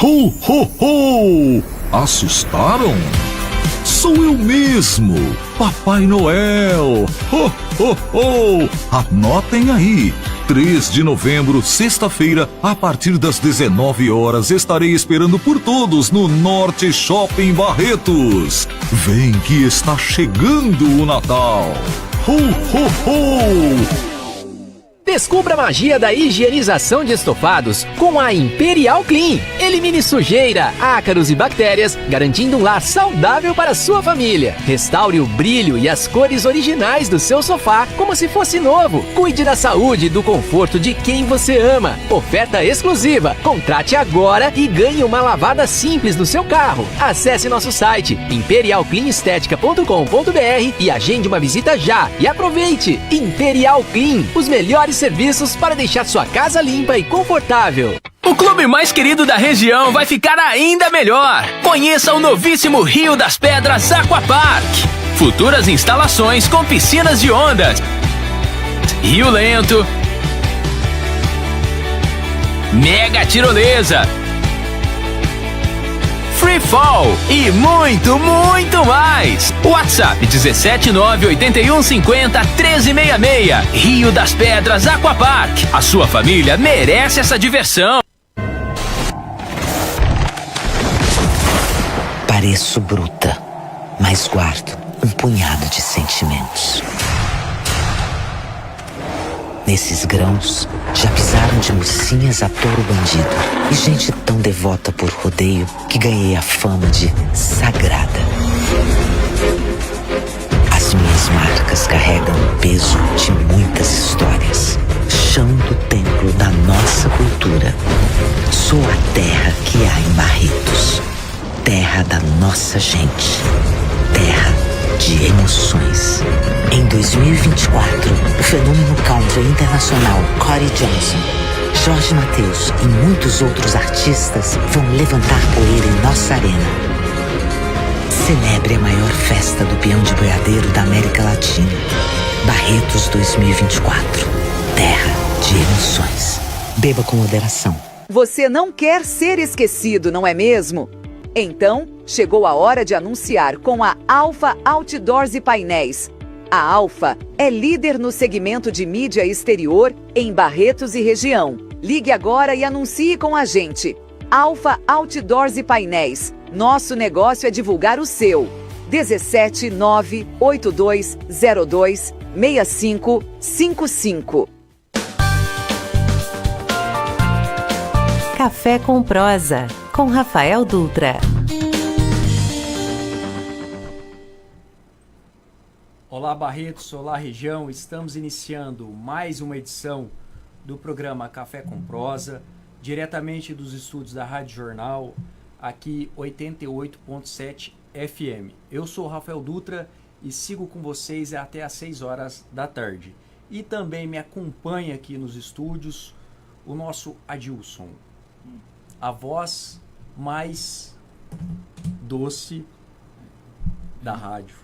Ho, ho, ho! Assustaram? Sou eu mesmo, Papai Noel! Ho, ho, ho! Anotem aí! 3 de novembro, sexta-feira, a partir das 19 horas, estarei esperando por todos no Norte Shopping Barretos. Vem que está chegando o Natal! Ho, ho, ho! Descubra a magia da higienização de estofados com a Imperial Clean. Elimine sujeira, ácaros e bactérias, garantindo um lar saudável para a sua família. Restaure o brilho e as cores originais do seu sofá como se fosse novo. Cuide da saúde e do conforto de quem você ama. Oferta exclusiva. Contrate agora e ganhe uma lavada simples no seu carro. Acesse nosso site imperialcleanestetica.com.br e agende uma visita já. E aproveite! Imperial Clean, os melhores serviços para deixar sua casa limpa e confortável. O clube mais querido da região vai ficar ainda melhor. Conheça o novíssimo Rio das Pedras Aquapark. Futuras instalações com piscinas de ondas, rio lento, mega tirolesa, free fall e muito, muito mais. WhatsApp 17981501366. Rio das Pedras Aquapark. A sua família merece essa diversão. Pareço bruta, mas guardo um punhado de sentimentos. Nesses grãos, já pisaram de mocinhas a touro bandido e gente tão devota por rodeio que ganhei a fama de sagrada. As minhas marcas carregam o peso de muitas histórias. Chão do templo da nossa cultura. Sou a terra que há em Barretos. Terra da nossa gente. Terra de emoções. Em 2024, o fenômeno country internacional Corey Johnson, Jorge Mateus e muitos outros artistas vão levantar poeira em nossa arena. Celebre a maior festa do peão de boiadeiro da América Latina. Barretos 2024. Terra de emoções. Beba com moderação. Você não quer ser esquecido, não é mesmo? Então, chegou a hora de anunciar com a Alfa Outdoors e Painéis. A Alfa é líder no segmento de mídia exterior em Barretos e região. Ligue agora e anuncie com a gente. Alfa Outdoors e Painéis. Nosso negócio é divulgar o seu. 17982026555. Café com Prosa, com Rafael Dutra. Olá Barretos, olá região, estamos iniciando mais uma edição do programa Café com Prosa, diretamente dos estúdios da Rádio Jornal, aqui 88.7 FM. Eu sou Rafael Dutra e sigo com vocês até às 6 horas da tarde. E também me acompanha aqui nos estúdios o nosso Adilson, a voz mais doce da rádio.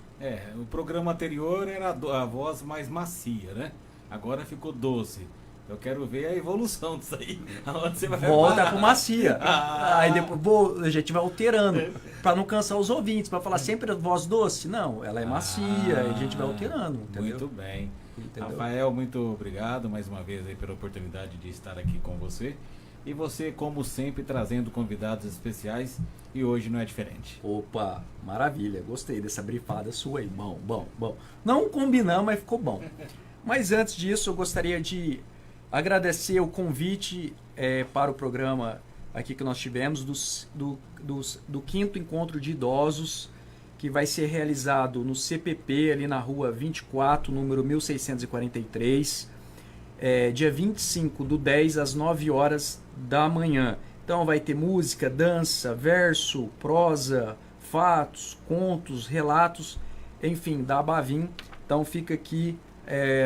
O programa anterior era a voz mais macia, né? Agora ficou doce. Eu quero ver a evolução disso aí. Aonde você vai volta pro macia. Aí depois a gente vai alterando. Pra não cansar os ouvintes. Pra falar sempre voz doce. Não, ela é macia. A gente vai alterando. Entendeu? Muito bem. Entendeu? Rafael, muito obrigado mais uma vez aí pela oportunidade de estar aqui com você. E você, como sempre, trazendo convidados especiais. E hoje não é diferente. Opa, maravilha. Gostei dessa brifada sua aí. Bom. Não combinamos, mas ficou bom. Mas antes disso, eu gostaria de agradecer o convite para o programa aqui que nós tivemos do 5º Encontro de Idosos, que vai ser realizado no CPP, ali na rua 24, número 1643, dia 25/10, às 9 horas da manhã. Então vai ter música, dança, verso, prosa, fatos, contos, relatos, enfim, da Bavim. Então fica aqui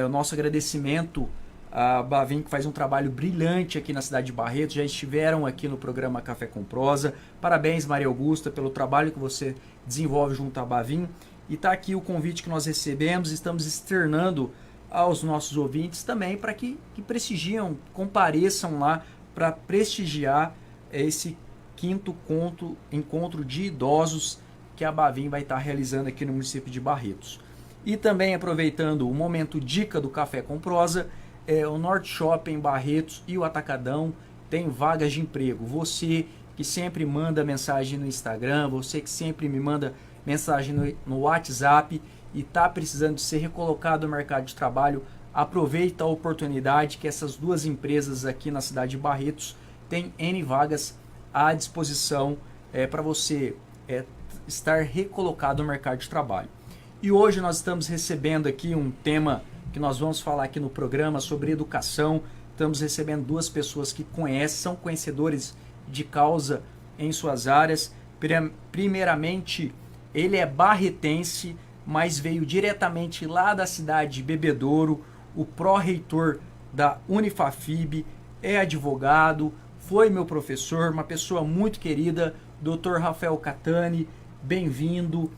o nosso agradecimento a Bavim, que faz um trabalho brilhante aqui na cidade de Barretos. Já estiveram aqui no programa Café com Prosa. Parabéns, Maria Augusta, pelo trabalho que você desenvolve junto à Bavim. E está aqui o convite que nós recebemos, estamos externando aos nossos ouvintes também para que prestigiam, compareçam lá para prestigiar esse 5º encontro de idosos que a Bavin vai estar realizando aqui no município de Barretos. E também aproveitando o momento dica do Café com Prosa, o Norte Shopping Barretos e o Atacadão tem vagas de emprego. Você que sempre manda mensagem no Instagram, você que sempre me manda mensagem no WhatsApp e está precisando de ser recolocado no mercado de trabalho, aproveita a oportunidade que essas duas empresas aqui na cidade de Barretos têm N vagas à disposição para você estar recolocado no mercado de trabalho. E hoje nós estamos recebendo aqui um tema que nós vamos falar aqui no programa sobre educação. Estamos recebendo duas pessoas que são conhecedores de causa em suas áreas. Primeiramente, ele é barretense, mas veio diretamente lá da cidade de Bebedouro, o pró-reitor da Unifafib, é advogado, foi meu professor, uma pessoa muito querida, Dr. Rafael Catani, bem-vindo,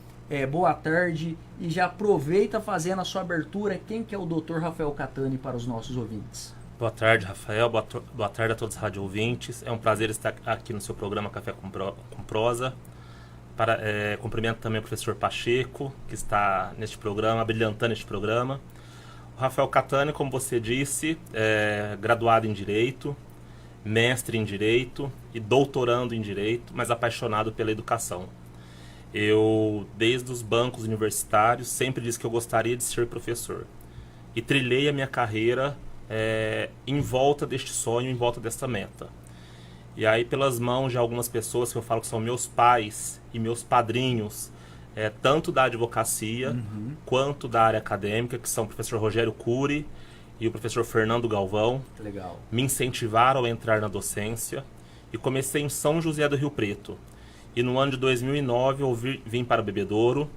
boa tarde, e já aproveita fazendo a sua abertura, quem que é o Dr. Rafael Catani para os nossos ouvintes? Boa tarde, Rafael, boa tarde a todos os rádio ouvintes, é um prazer estar aqui no seu programa Café com Prosa. Cumprimento também o professor Pacheco, que está neste programa, brilhantando este programa. O Rafael Catani, como você disse, é graduado em Direito, mestre em Direito e doutorando em Direito, mas apaixonado pela educação. Eu, desde os bancos universitários, sempre disse que eu gostaria de ser professor. E trilhei a minha carreira em volta deste sonho, em volta desta meta. E aí, pelas mãos de algumas pessoas que eu falo que são meus pais e meus padrinhos, tanto da advocacia quanto da área acadêmica, que são o professor Rogério Cury e o professor Fernando Galvão, legal, me incentivaram a entrar na docência e comecei em São José do Rio Preto. E no ano de 2009 eu vim para Bebedouro,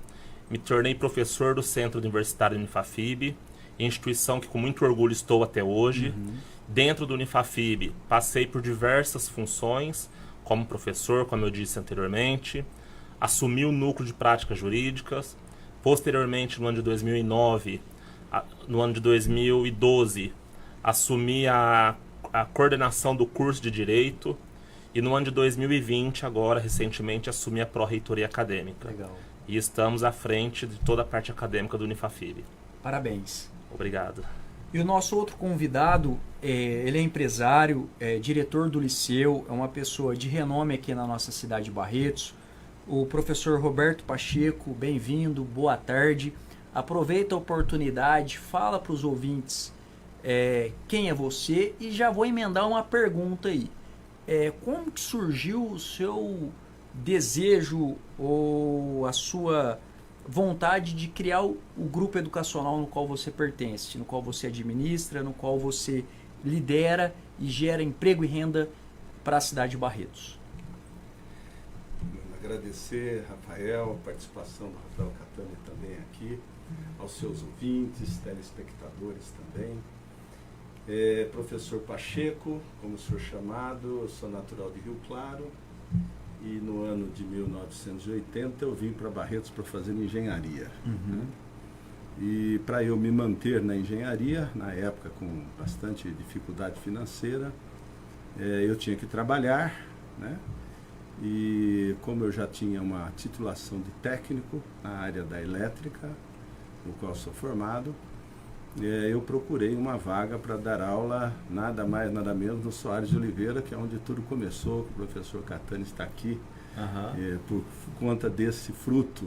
me tornei professor do Centro Universitário Unifafib, instituição que com muito orgulho estou até hoje. Dentro do Unifafib, passei por diversas funções, como professor, como eu disse anteriormente, assumi o núcleo de práticas jurídicas, posteriormente, no ano de 2009, no ano de 2012, assumi a coordenação do curso de Direito, e no ano de 2020, agora, recentemente, assumi a pró-reitoria acadêmica. Legal. E estamos à frente de toda a parte acadêmica do Unifafib. Parabéns. Obrigado. E o nosso outro convidado, ele é empresário, diretor do Liceu, é uma pessoa de renome aqui na nossa cidade de Barretos. O professor Roberto Pacheco, bem-vindo, boa tarde. Aproveita a oportunidade, fala para os ouvintes quem é você e já vou emendar uma pergunta aí. Como que surgiu o seu desejo ou a sua vontade de criar o grupo educacional no qual você pertence, no qual você administra, no qual você lidera e gera emprego e renda para a cidade de Barretos? Agradecer, Rafael, a participação do Rafael Catani também aqui, aos seus ouvintes, telespectadores também. Professor Pacheco, como o senhor chamado, eu sou natural de Rio Claro e no ano de 1980 eu vim para Barretos para fazer engenharia. Né? E para eu me manter na engenharia, na época com bastante dificuldade financeira, eu tinha que trabalhar, né? E como eu já tinha uma titulação de técnico na área da elétrica, no qual sou formado, eu procurei uma vaga para dar aula, nada mais, nada menos, no Soares de Oliveira, que é onde tudo começou, que o professor Catani está aqui, por conta desse fruto,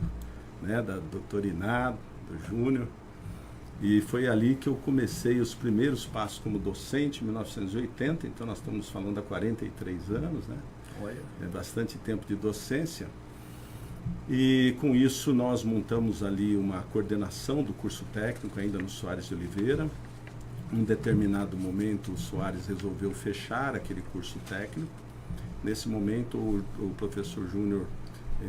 né, da doutorinado, do Júnior. E foi ali que eu comecei os primeiros passos como docente, em 1980, então nós estamos falando há 43 anos, né? Olha. É bastante tempo de docência. E com isso nós montamos ali uma coordenação do curso técnico ainda no Soares de Oliveira. Em um determinado momento o Soares resolveu fechar aquele curso técnico. Nesse momento o professor Júnior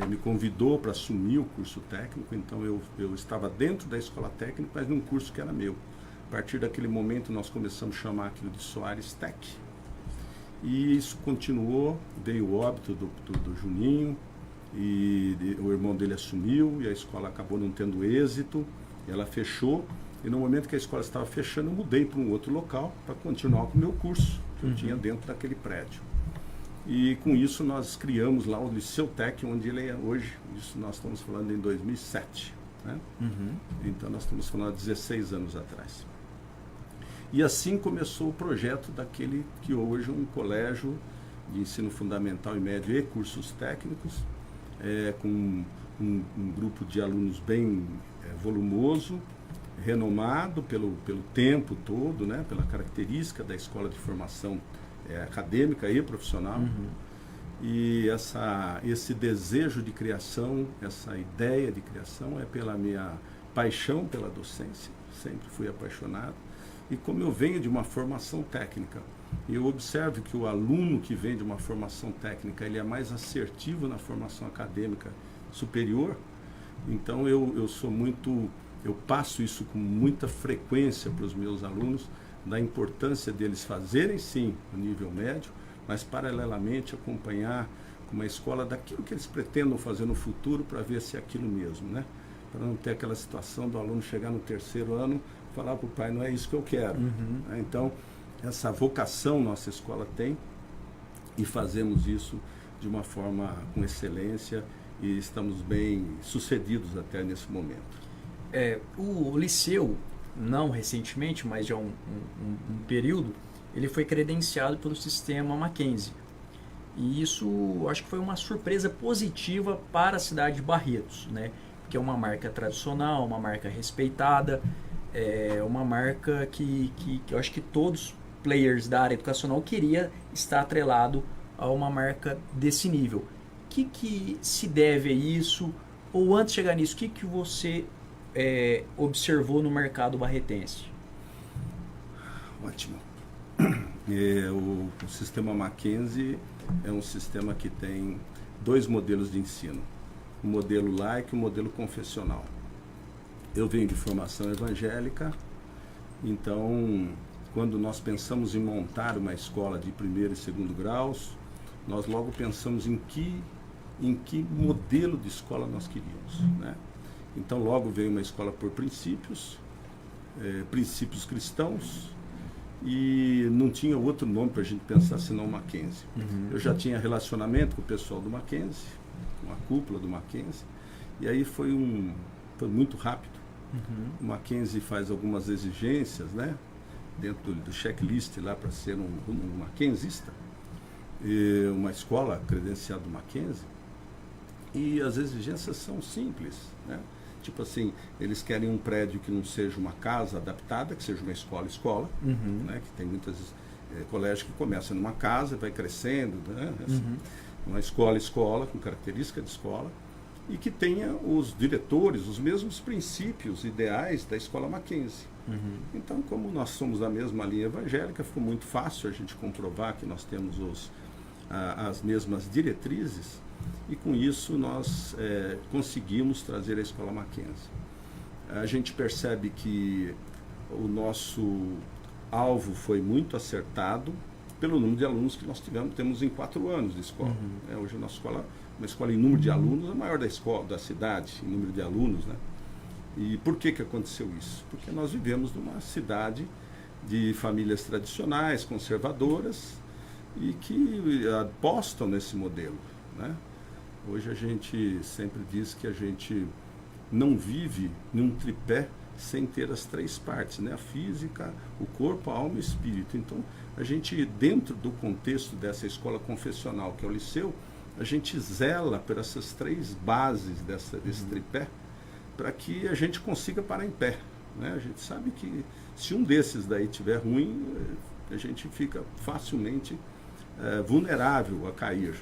me convidou para assumir o curso técnico, então eu estava dentro da escola técnica, mas num curso que era meu. A partir daquele momento nós começamos a chamar aquilo de Soares Tech. E isso continuou, veio o óbito do Juninho, e o irmão dele assumiu, e a escola acabou não tendo êxito, ela fechou, e no momento que a escola estava fechando, eu mudei para um outro local para continuar com o meu curso, que eu tinha dentro daquele prédio. E com isso nós criamos lá o Liceu Tec, onde ele é hoje. Isso nós estamos falando em 2007. Né? Então nós estamos falando há 16 anos atrás. E assim começou o projeto daquele que hoje é um colégio de ensino fundamental e médio e cursos técnicos, com um grupo de alunos bem volumoso, renomado pelo tempo todo, né? Pela característica da escola de formação acadêmica e profissional. E esse desejo de criação, essa ideia de criação é pela minha paixão pela docência, sempre fui apaixonado. E como eu venho de uma formação técnica, eu observo que o aluno que vem de uma formação técnica, ele é mais assertivo na formação acadêmica superior. Então eu passo isso com muita frequência para os meus alunos, da importância deles fazerem sim o nível médio, mas paralelamente acompanhar uma escola daquilo que eles pretendam fazer no futuro, para ver se é aquilo mesmo, né? Para não ter aquela situação do aluno chegar no 3º ano e falar para o pai, não é isso que eu quero. Então, essa vocação nossa escola tem, e fazemos isso de uma forma com excelência, e estamos bem sucedidos até nesse momento. O liceu, não recentemente, mas já um período, ele foi credenciado pelo sistema Mackenzie. E isso acho que foi uma surpresa positiva para a cidade de Barretos, né? Que é uma marca tradicional, uma marca respeitada, uma marca que eu acho que todos os players da área educacional queria estar atrelado a uma marca desse nível. O que se deve a isso? Ou antes de chegar nisso, o que você observou no mercado barretense? Ótimo. O sistema Mackenzie é um sistema que tem 2 modelos de ensino. O modelo laico e o modelo confessional. Eu venho de formação evangélica, então quando nós pensamos em montar uma escola de 1º e 2º graus, nós logo pensamos em que modelo de escola nós queríamos, né? Então logo veio uma escola por princípios cristãos, e não tinha outro nome para a gente pensar senão Mackenzie. Eu já tinha relacionamento com o pessoal do Mackenzie, com a cúpula do Mackenzie, e aí foi muito rápido. O Mackenzie faz algumas exigências, né, dentro do checklist lá para ser um Mackenzista, uma escola credenciada do Mackenzie, e as exigências são simples, né? Tipo assim, eles querem um prédio que não seja uma casa adaptada, que seja uma escola, né? Que tem muitos colégios que começam numa casa e vai crescendo, né? Uma escola com característica de escola, e que tenha os diretores, os mesmos princípios ideais da escola Mackenzie. Então, como nós somos da mesma linha evangélica, ficou muito fácil a gente comprovar que nós temos as mesmas diretrizes, e com isso nós conseguimos trazer a escola Mackenzie. A gente percebe que o nosso alvo foi muito acertado pelo número de alunos que nós temos em 4 anos de escola. Hoje a nossa escola, uma escola em número de alunos, a maior da cidade, em número de alunos, né? E por que aconteceu isso? Porque nós vivemos numa cidade de famílias tradicionais, conservadoras, e que apostam nesse modelo, né? Hoje a gente sempre diz que a gente não vive num tripé sem ter as 3 partes, né? A física, o corpo, a alma e o espírito. Então, a gente, dentro do contexto dessa escola confessional, que é o liceu, a gente zela por essas 3 bases desse tripé, para que a gente consiga parar em pé, né? A gente sabe que se um desses daí tiver ruim, a gente fica facilmente vulnerável a cair.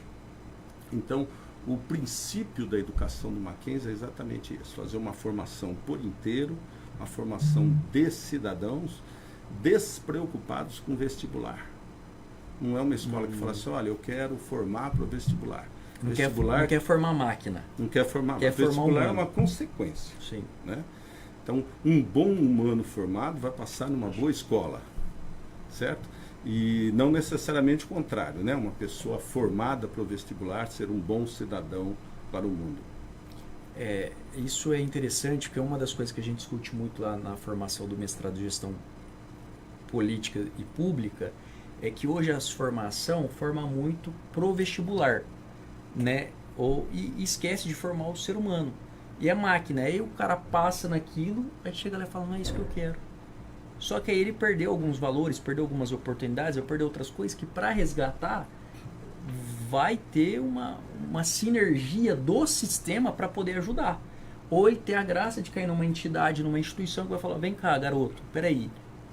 Então, o princípio da educação do Mackenzie é exatamente isso: fazer uma formação por inteiro, uma formação de cidadãos despreocupados com vestibular. Não é uma escola que fala assim, olha, eu quero formar para o vestibular. Não quer formar máquina. Não quer formar. Quer formar vestibular humano. É uma consequência. Sim. Né? Então, um bom humano formado vai passar numa boa escola, certo? E não necessariamente o contrário, né? Uma pessoa formada para o vestibular ser um bom cidadão para o mundo. Isso é interessante, porque uma das coisas que a gente discute muito lá na formação do mestrado de gestão política e pública é que hoje a formação forma muito pro vestibular, né? E esquece de formar o ser humano. E é máquina, aí o cara passa naquilo, aí chega lá e fala, não é isso que eu quero. Só que aí ele perdeu alguns valores, perdeu algumas oportunidades, perdeu outras coisas que para resgatar vai ter uma sinergia do sistema para poder ajudar. Ou ele tem a graça de cair numa entidade, numa instituição que vai falar, vem cá, garoto, peraí,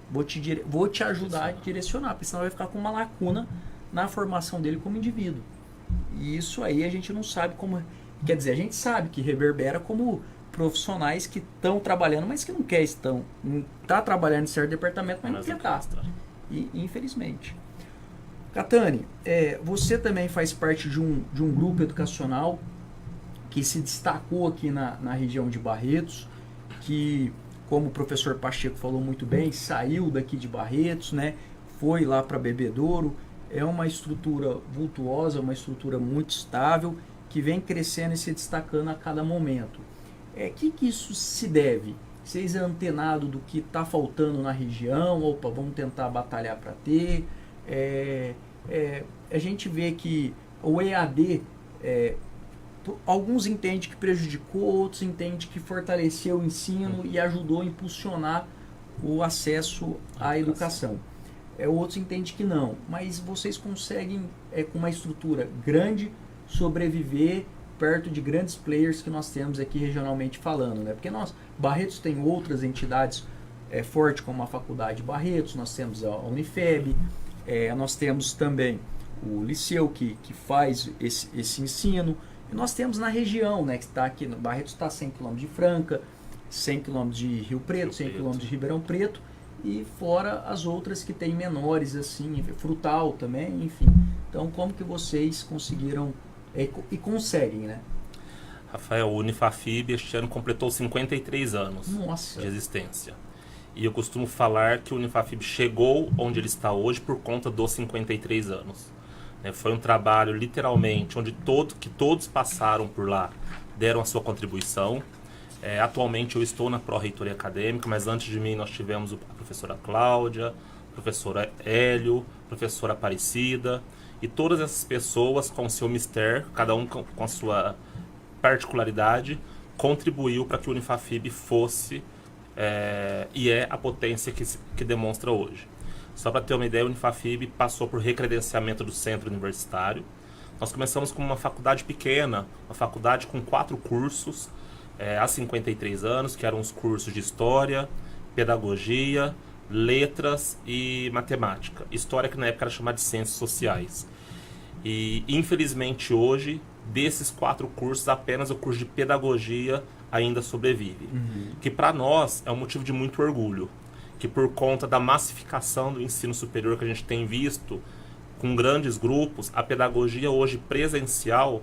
vou te ajudar a direcionar, porque senão vai ficar com uma lacuna na formação dele como indivíduo. E isso aí a gente não sabe como... Quer dizer, a gente sabe que reverbera como profissionais que estão trabalhando, mas que não quer tá trabalhando em certo departamento, mas não quer estar. E infelizmente. Catani, você também faz parte de um grupo educacional que se destacou aqui na região de Barretos, que, como o professor Pacheco falou muito bem, saiu daqui de Barretos, né, foi lá para Bebedouro. É uma estrutura vultuosa, uma estrutura muito estável, que vem crescendo e se destacando a cada momento. Que isso se deve? Vocês antenados do que está faltando na região? Opa, vamos tentar batalhar para ter. A gente vê que o EAD, alguns entendem que prejudicou, outros entendem que fortaleceu o ensino e ajudou a impulsionar o acesso à educação. Outros entendem que não, mas vocês conseguem, com uma estrutura grande, sobreviver perto de grandes players que nós temos aqui regionalmente falando, né? Porque Barretos tem outras entidades fortes, como a Faculdade de Barretos, nós temos a Unifeb, nós temos também o Liceu, que faz esse ensino, e nós temos na região, né, que está aqui, Barretos está a 100 km de Franca, 100 km de Rio Preto, 100 km de Ribeirão Preto, e fora as outras que tem menores, assim, Frutal também, enfim. Então, como que vocês conseguiram e conseguem, né? Rafael, o Unifafib este ano completou 53 anos Nossa. de existência. E eu costumo falar que o Unifafib chegou onde ele está hoje por conta dos 53 anos. Foi um trabalho, literalmente, onde todos passaram por lá, deram a sua contribuição. Atualmente eu estou na pró-reitoria acadêmica, mas antes de mim nós tivemos a professora Cláudia, a professora Hélio, a professora Aparecida, e todas essas pessoas com o seu mistério, cada um com a sua particularidade, contribuiu para que o Unifafib fosse e é a potência que demonstra hoje. Só para ter uma ideia, o Unifafib passou por recredenciamento do centro universitário. Nós começamos com uma faculdade pequena, uma faculdade com 4 cursos, há 53 anos, que eram os cursos de História, Pedagogia, Letras e Matemática. História que na época era chamada de Ciências Sociais. E infelizmente hoje, desses 4 cursos, apenas o curso de Pedagogia ainda sobrevive. Que para nós é um motivo de muito orgulho. Que por conta da massificação do ensino superior que a gente tem visto com grandes grupos, a pedagogia hoje presencial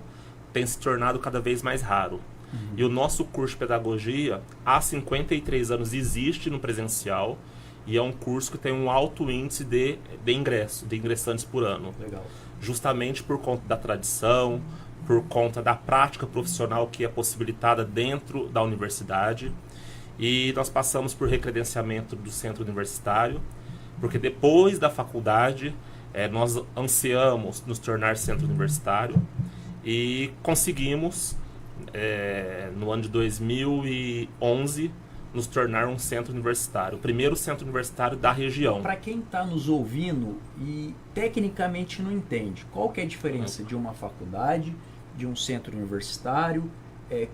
tem se tornado cada vez mais raro. E o nosso curso de pedagogia, há 53 anos, existe no presencial e é um curso que tem um alto índice de ingressantes por ano. Legal. Justamente por conta da tradição, por conta da prática profissional que é possibilitada dentro da universidade. E nós passamos por recredenciamento do centro universitário, porque depois da faculdade nós ansiamos nos tornar centro universitário e conseguimos, no ano de 2011, nos tornar um centro universitário, o primeiro centro universitário da região. Para quem está nos ouvindo e tecnicamente não entende, qual que é a diferença de uma faculdade, de um centro universitário?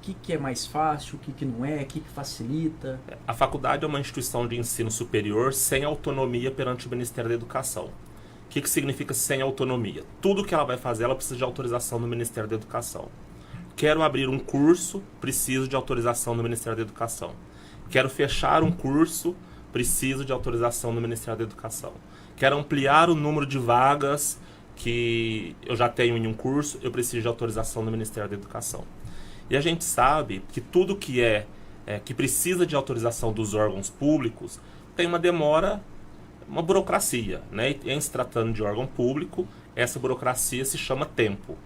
Que é mais fácil, o que não é, o que facilita? A faculdade é uma instituição de ensino superior sem autonomia perante o Ministério da Educação. O que significa sem autonomia? Tudo que ela vai fazer, ela precisa de autorização do Ministério da Educação. Quero abrir um curso, preciso de autorização do Ministério da Educação. Quero fechar um curso, preciso de autorização do Ministério da Educação. Quero ampliar o número de vagas que eu já tenho em um curso, eu preciso de autorização do Ministério da Educação. E a gente sabe que tudo que que precisa de autorização dos órgãos públicos tem uma demora, uma burocracia, né? E em se tratando de órgão público, essa burocracia se chama tempo.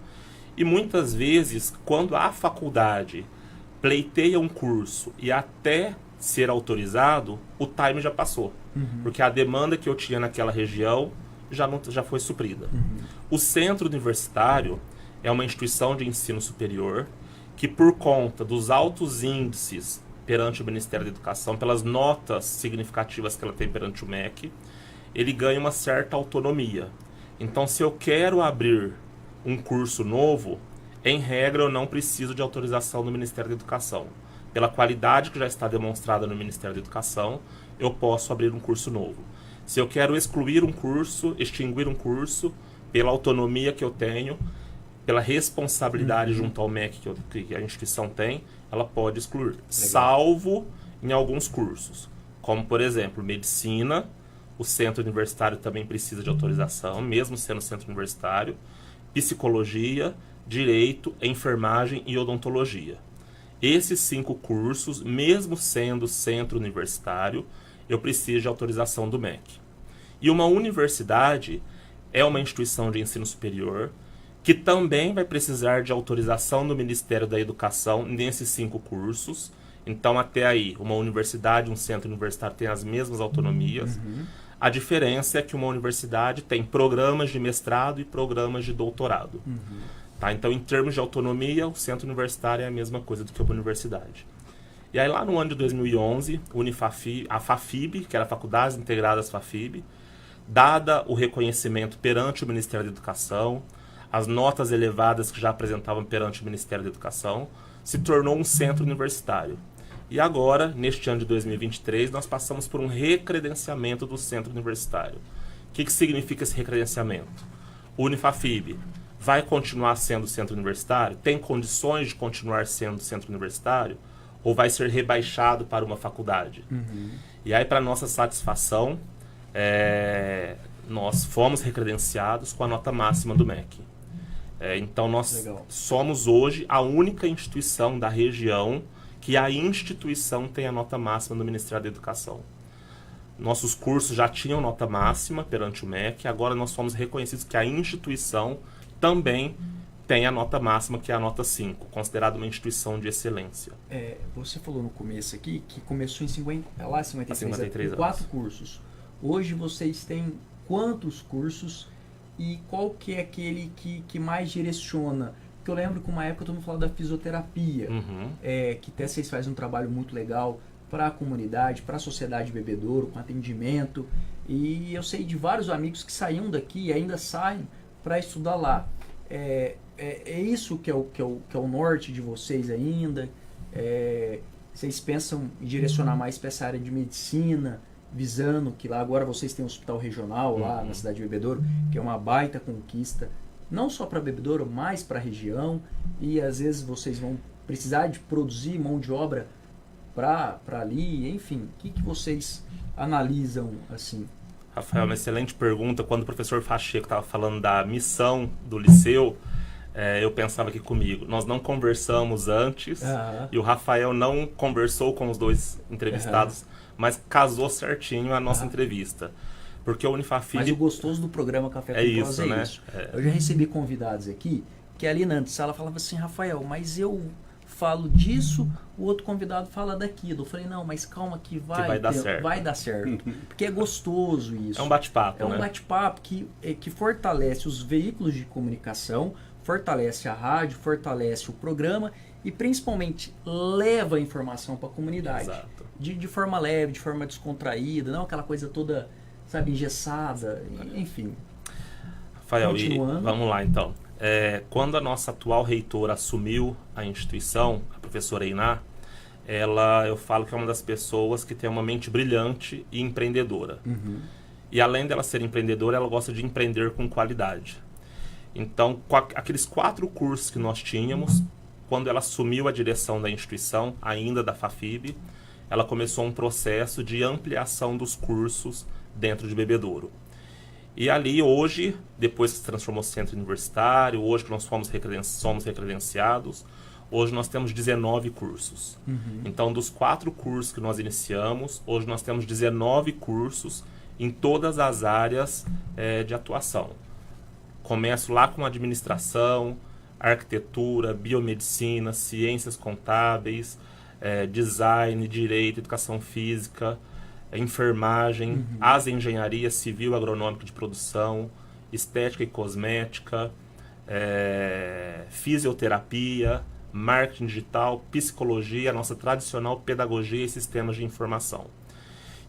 E muitas vezes, quando a faculdade pleiteia um curso e até ser autorizado, o time já passou. Porque a demanda que eu tinha naquela região já foi suprida. O centro universitário é uma instituição de ensino superior que, por conta dos altos índices perante o Ministério da Educação, pelas notas significativas que ela tem perante o MEC, ele ganha uma certa autonomia. Então, se eu quero abrir um curso novo, em regra, eu não preciso de autorização do Ministério da Educação. Pela qualidade que já está demonstrada no Ministério da Educação, eu posso abrir um curso novo. Se eu quero excluir um curso, extinguir um curso, pela autonomia que eu tenho, pela responsabilidade junto ao MEC que a instituição tem, ela pode excluir, salvo em alguns cursos. Como, por exemplo, medicina, o centro universitário também precisa de autorização, mesmo sendo centro universitário, psicologia, direito, enfermagem e odontologia. Esses 5 cursos, mesmo sendo centro universitário, eu preciso de autorização do MEC. E uma universidade é uma instituição de ensino superior que também vai precisar de autorização do Ministério da Educação nesses 5 cursos. Então, até aí, uma universidade, um centro universitário tem as mesmas autonomias. A diferença é que uma universidade tem programas de mestrado e programas de doutorado. Tá? Então, em termos de autonomia, o centro universitário é a mesma coisa do que uma universidade. E aí, lá no ano de 2011, a FAFIB, que era a Faculdades Integradas FAFIB, dada o reconhecimento perante o Ministério da Educação, as notas elevadas que já apresentavam perante o Ministério da Educação, se tornou um centro universitário. E agora, neste ano de 2023, nós passamos por um recredenciamento do centro universitário. O que significa esse recredenciamento? O Unifafib vai continuar sendo centro universitário? Tem condições de continuar sendo centro universitário? Ou vai ser rebaixado para uma faculdade? E aí, para nossa satisfação, nós fomos recredenciados com a nota máxima do MEC. Então, nós somos hoje a única instituição da região que a instituição tem a nota máxima do Ministério da Educação. Nossos cursos já tinham nota máxima perante o MEC, agora nós fomos reconhecidos que a instituição também tem a nota máxima, que é a nota 5, considerada uma instituição de excelência. Você falou no começo aqui que começou em 53 anos. 4 cursos. Hoje vocês têm quantos cursos e qual que é aquele que mais direciona? Porque eu lembro que uma época todo mundo falava da fisioterapia, que até vocês fazem um trabalho muito legal para a comunidade, para a sociedade bebedouro, com atendimento. E eu sei de vários amigos que saíam daqui e ainda saem para estudar lá. É isso que é o norte de vocês ainda? Vocês pensam em direcionar mais para essa área de medicina, visando que lá agora vocês têm um hospital regional lá na cidade de Bebedouro, que é uma baita conquista, não só para Bebedouro, mas para a região, e às vezes vocês vão precisar de produzir mão de obra para ali, enfim, o que vocês analisam assim? Rafael, uma excelente pergunta. Quando o professor Pacheco estava falando da missão do liceu, eu pensava aqui comigo, nós não conversamos antes, e o Rafael não conversou com os dois entrevistados, mas casou certinho a nossa entrevista. Porque o Unifafib... Mas o gostoso do programa Café com Prosa é isso. Eu já recebi convidados aqui, que ali na antessala falava assim, Rafael, mas eu falo disso, o outro convidado fala daquilo. Eu falei, não, mas calma que vai dar certo. Porque é gostoso isso. É um bate-papo, É um bate-papo que fortalece os veículos de comunicação, fortalece a rádio, fortalece o programa e principalmente leva a informação para a comunidade. Exato. De forma leve, de forma descontraída, não aquela coisa toda, sabe, engessada, enfim. Rafael, vamos lá então. Quando a nossa atual reitora assumiu a instituição, a professora Einá, eu falo que é uma das pessoas que tem uma mente brilhante e empreendedora. E além dela ser empreendedora, ela gosta de empreender com qualidade. Então, aqueles 4 cursos que nós tínhamos, quando ela assumiu a direção da instituição, ainda da FAFIB, ela começou um processo de ampliação dos cursos dentro de Bebedouro. E ali hoje, depois que se transformou centro universitário, hoje que nós somos recredenciados, hoje nós temos 19 cursos. Então, dos 4 cursos que nós iniciamos, hoje nós temos 19 cursos em todas as áreas de atuação. Começo lá com administração, arquitetura, biomedicina, ciências contábeis, design, direito, educação física, enfermagem, as engenharias civil, agronômica de produção, estética e cosmética, fisioterapia, marketing digital, psicologia, a nossa tradicional pedagogia e sistemas de informação.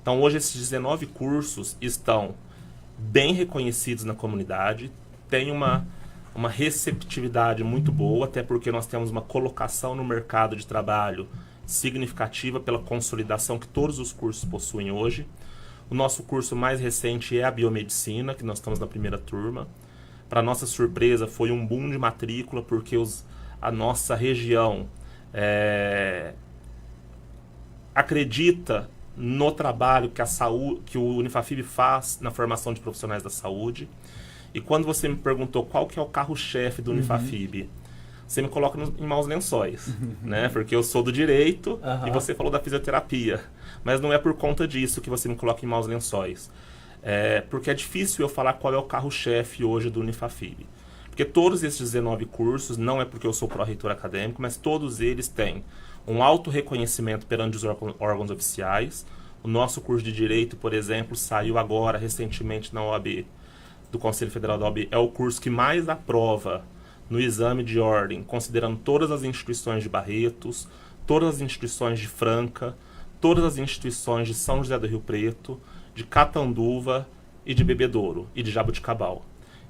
Então, hoje, esses 19 cursos estão bem reconhecidos na comunidade, tem uma receptividade muito boa, até porque nós temos uma colocação no mercado de trabalho significativa pela consolidação que todos os cursos possuem hoje. O nosso curso mais recente é a biomedicina, que nós estamos na primeira turma. Para nossa surpresa, foi um boom de matrícula, porque a nossa região acredita no trabalho que o Unifafib faz na formação de profissionais da saúde. E quando você me perguntou qual que é o carro-chefe do Unifafib, você me coloca em maus lençóis, né? Porque eu sou do direito e você falou da fisioterapia. Mas não é por conta disso que você me coloca em maus lençóis. Porque é difícil eu falar qual é o carro-chefe hoje do Unifafib. Porque todos esses 19 cursos, não é porque eu sou pró-reitor acadêmico, mas todos eles têm um alto reconhecimento perante os órgãos oficiais. O nosso curso de Direito, por exemplo, saiu agora, recentemente, na OAB, do Conselho Federal da OAB. É o curso que mais aprova no exame de ordem, considerando todas as instituições de Barretos, todas as instituições de Franca, todas as instituições de São José do Rio Preto, de Catanduva e de Bebedouro e de Jaboticabal.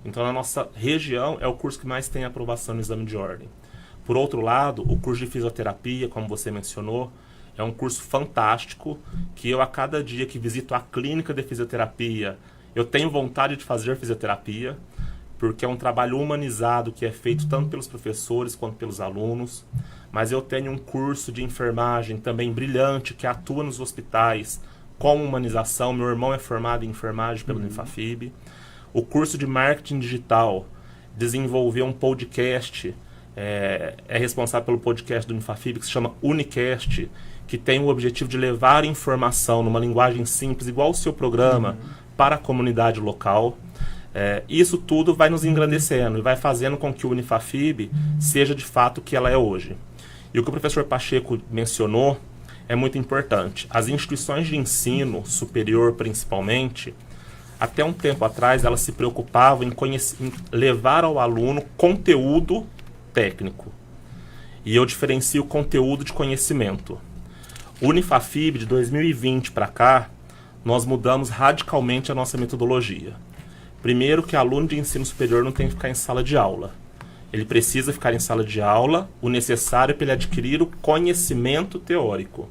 Então, na nossa região, é o curso que mais tem aprovação no exame de ordem. Por outro lado, o curso de fisioterapia, como você mencionou, é um curso fantástico, que eu, a cada dia que visito a clínica de fisioterapia, eu tenho vontade de fazer fisioterapia, porque é um trabalho humanizado que é feito tanto pelos professores quanto pelos alunos. Mas eu tenho um curso de enfermagem também brilhante, que atua nos hospitais com humanização. Meu irmão é formado em enfermagem pelo Unifafib. O curso de marketing digital desenvolveu um podcast, é responsável pelo podcast do Unifafib, que se chama Unicast, que tem o objetivo de levar informação numa linguagem simples, igual o seu programa, para a comunidade local. Isso tudo vai nos engrandecendo e vai fazendo com que o Unifafib seja de fato o que ela é hoje. E o que o professor Pacheco mencionou é muito importante. As instituições de ensino superior, principalmente, até um tempo atrás, elas se preocupavam em levar ao aluno conteúdo técnico. E eu diferencio conteúdo de conhecimento. O Unifafib, de 2020 para cá, nós mudamos radicalmente a nossa metodologia. Primeiro, que aluno de ensino superior não tem que ficar em sala de aula. Ele precisa ficar em sala de aula o necessário para ele adquirir o conhecimento teórico.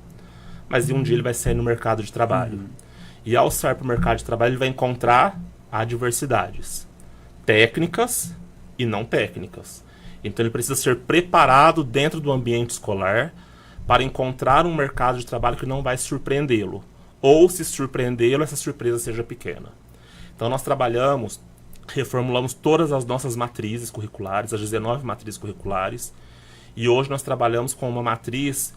Mas um dia ele vai sair no mercado de trabalho. E ao sair para o mercado de trabalho, ele vai encontrar adversidades técnicas e não técnicas. Então ele precisa ser preparado dentro do ambiente escolar para encontrar um mercado de trabalho que não vai surpreendê-lo. Ou, se surpreendê-lo, essa surpresa seja pequena. Então nós reformulamos todas as nossas matrizes curriculares, as 19 matrizes curriculares, e hoje nós trabalhamos com uma matriz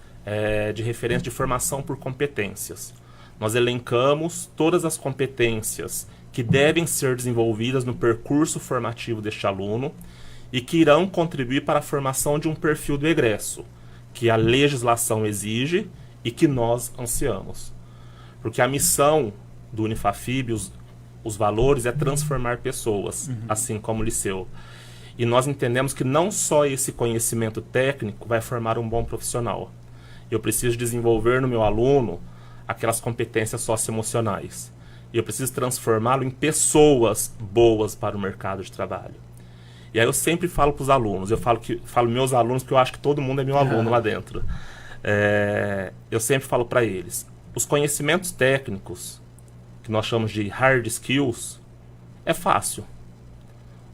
de referência de formação por competências. Nós elencamos todas as competências que devem ser desenvolvidas no percurso formativo deste aluno e que irão contribuir para a formação de um perfil do egresso, que a legislação exige e que nós ansiamos. Porque a missão do Unifafib, os valores, é transformar pessoas, assim como o liceu. E nós entendemos que não só esse conhecimento técnico vai formar um bom profissional. Eu preciso desenvolver no meu aluno aquelas competências socioemocionais. E eu preciso transformá-lo em pessoas boas para o mercado de trabalho. E aí eu sempre falo para os alunos, eu falo meus alunos, porque eu acho que todo mundo é meu aluno lá dentro. Eu sempre falo para eles, os conhecimentos técnicos, que nós chamamos de hard skills, é fácil.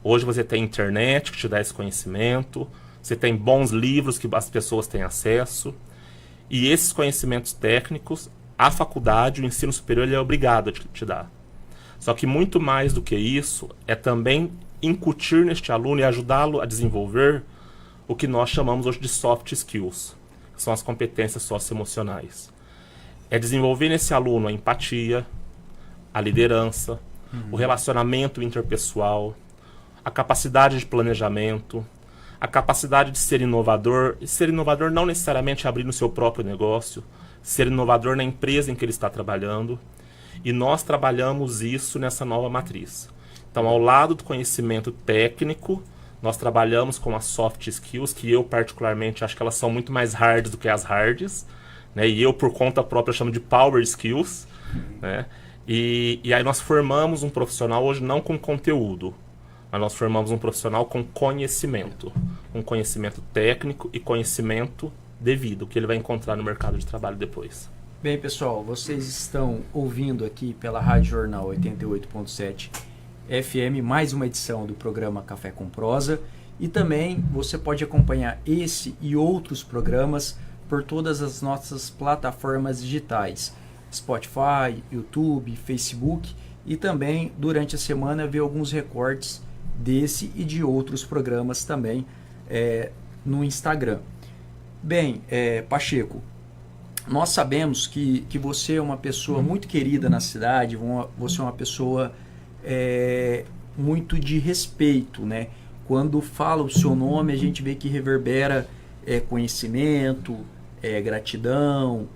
Hoje você tem internet que te dá esse conhecimento, você tem bons livros que as pessoas têm acesso, e esses conhecimentos técnicos, a faculdade, o ensino superior, ele é obrigado a te dar. Só que muito mais do que isso, é também incutir neste aluno e ajudá-lo a desenvolver o que nós chamamos hoje de soft skills, que são as competências socioemocionais. É desenvolver nesse aluno a empatia, a liderança, o relacionamento interpessoal, a capacidade de planejamento, a capacidade de ser inovador. E ser inovador não necessariamente abrir no seu próprio negócio, ser inovador na empresa em que ele está trabalhando. E nós trabalhamos isso nessa nova matriz. Então, ao lado do conhecimento técnico, nós trabalhamos com as soft skills, que eu particularmente acho que elas são muito mais hard do que as hards, né? E eu, por conta própria, chamo de power skills, né? E aí nós formamos um profissional hoje não com conteúdo, mas nós formamos um profissional com conhecimento. Um conhecimento técnico e conhecimento devido, que ele vai encontrar no mercado de trabalho depois. Bem, pessoal, vocês estão ouvindo aqui pela Rádio Jornal 88.7 FM mais uma edição do programa Café com Prosa, e também você pode acompanhar esse e outros programas por todas as nossas plataformas digitais, Spotify, YouTube, Facebook, e também durante a semana ver alguns recortes desse e de outros programas também no Instagram. Bem, Pacheco, nós sabemos que você é uma pessoa muito querida na cidade, você é uma pessoa muito de respeito, né? Quando fala o seu nome, a gente vê que reverbera conhecimento, gratidão,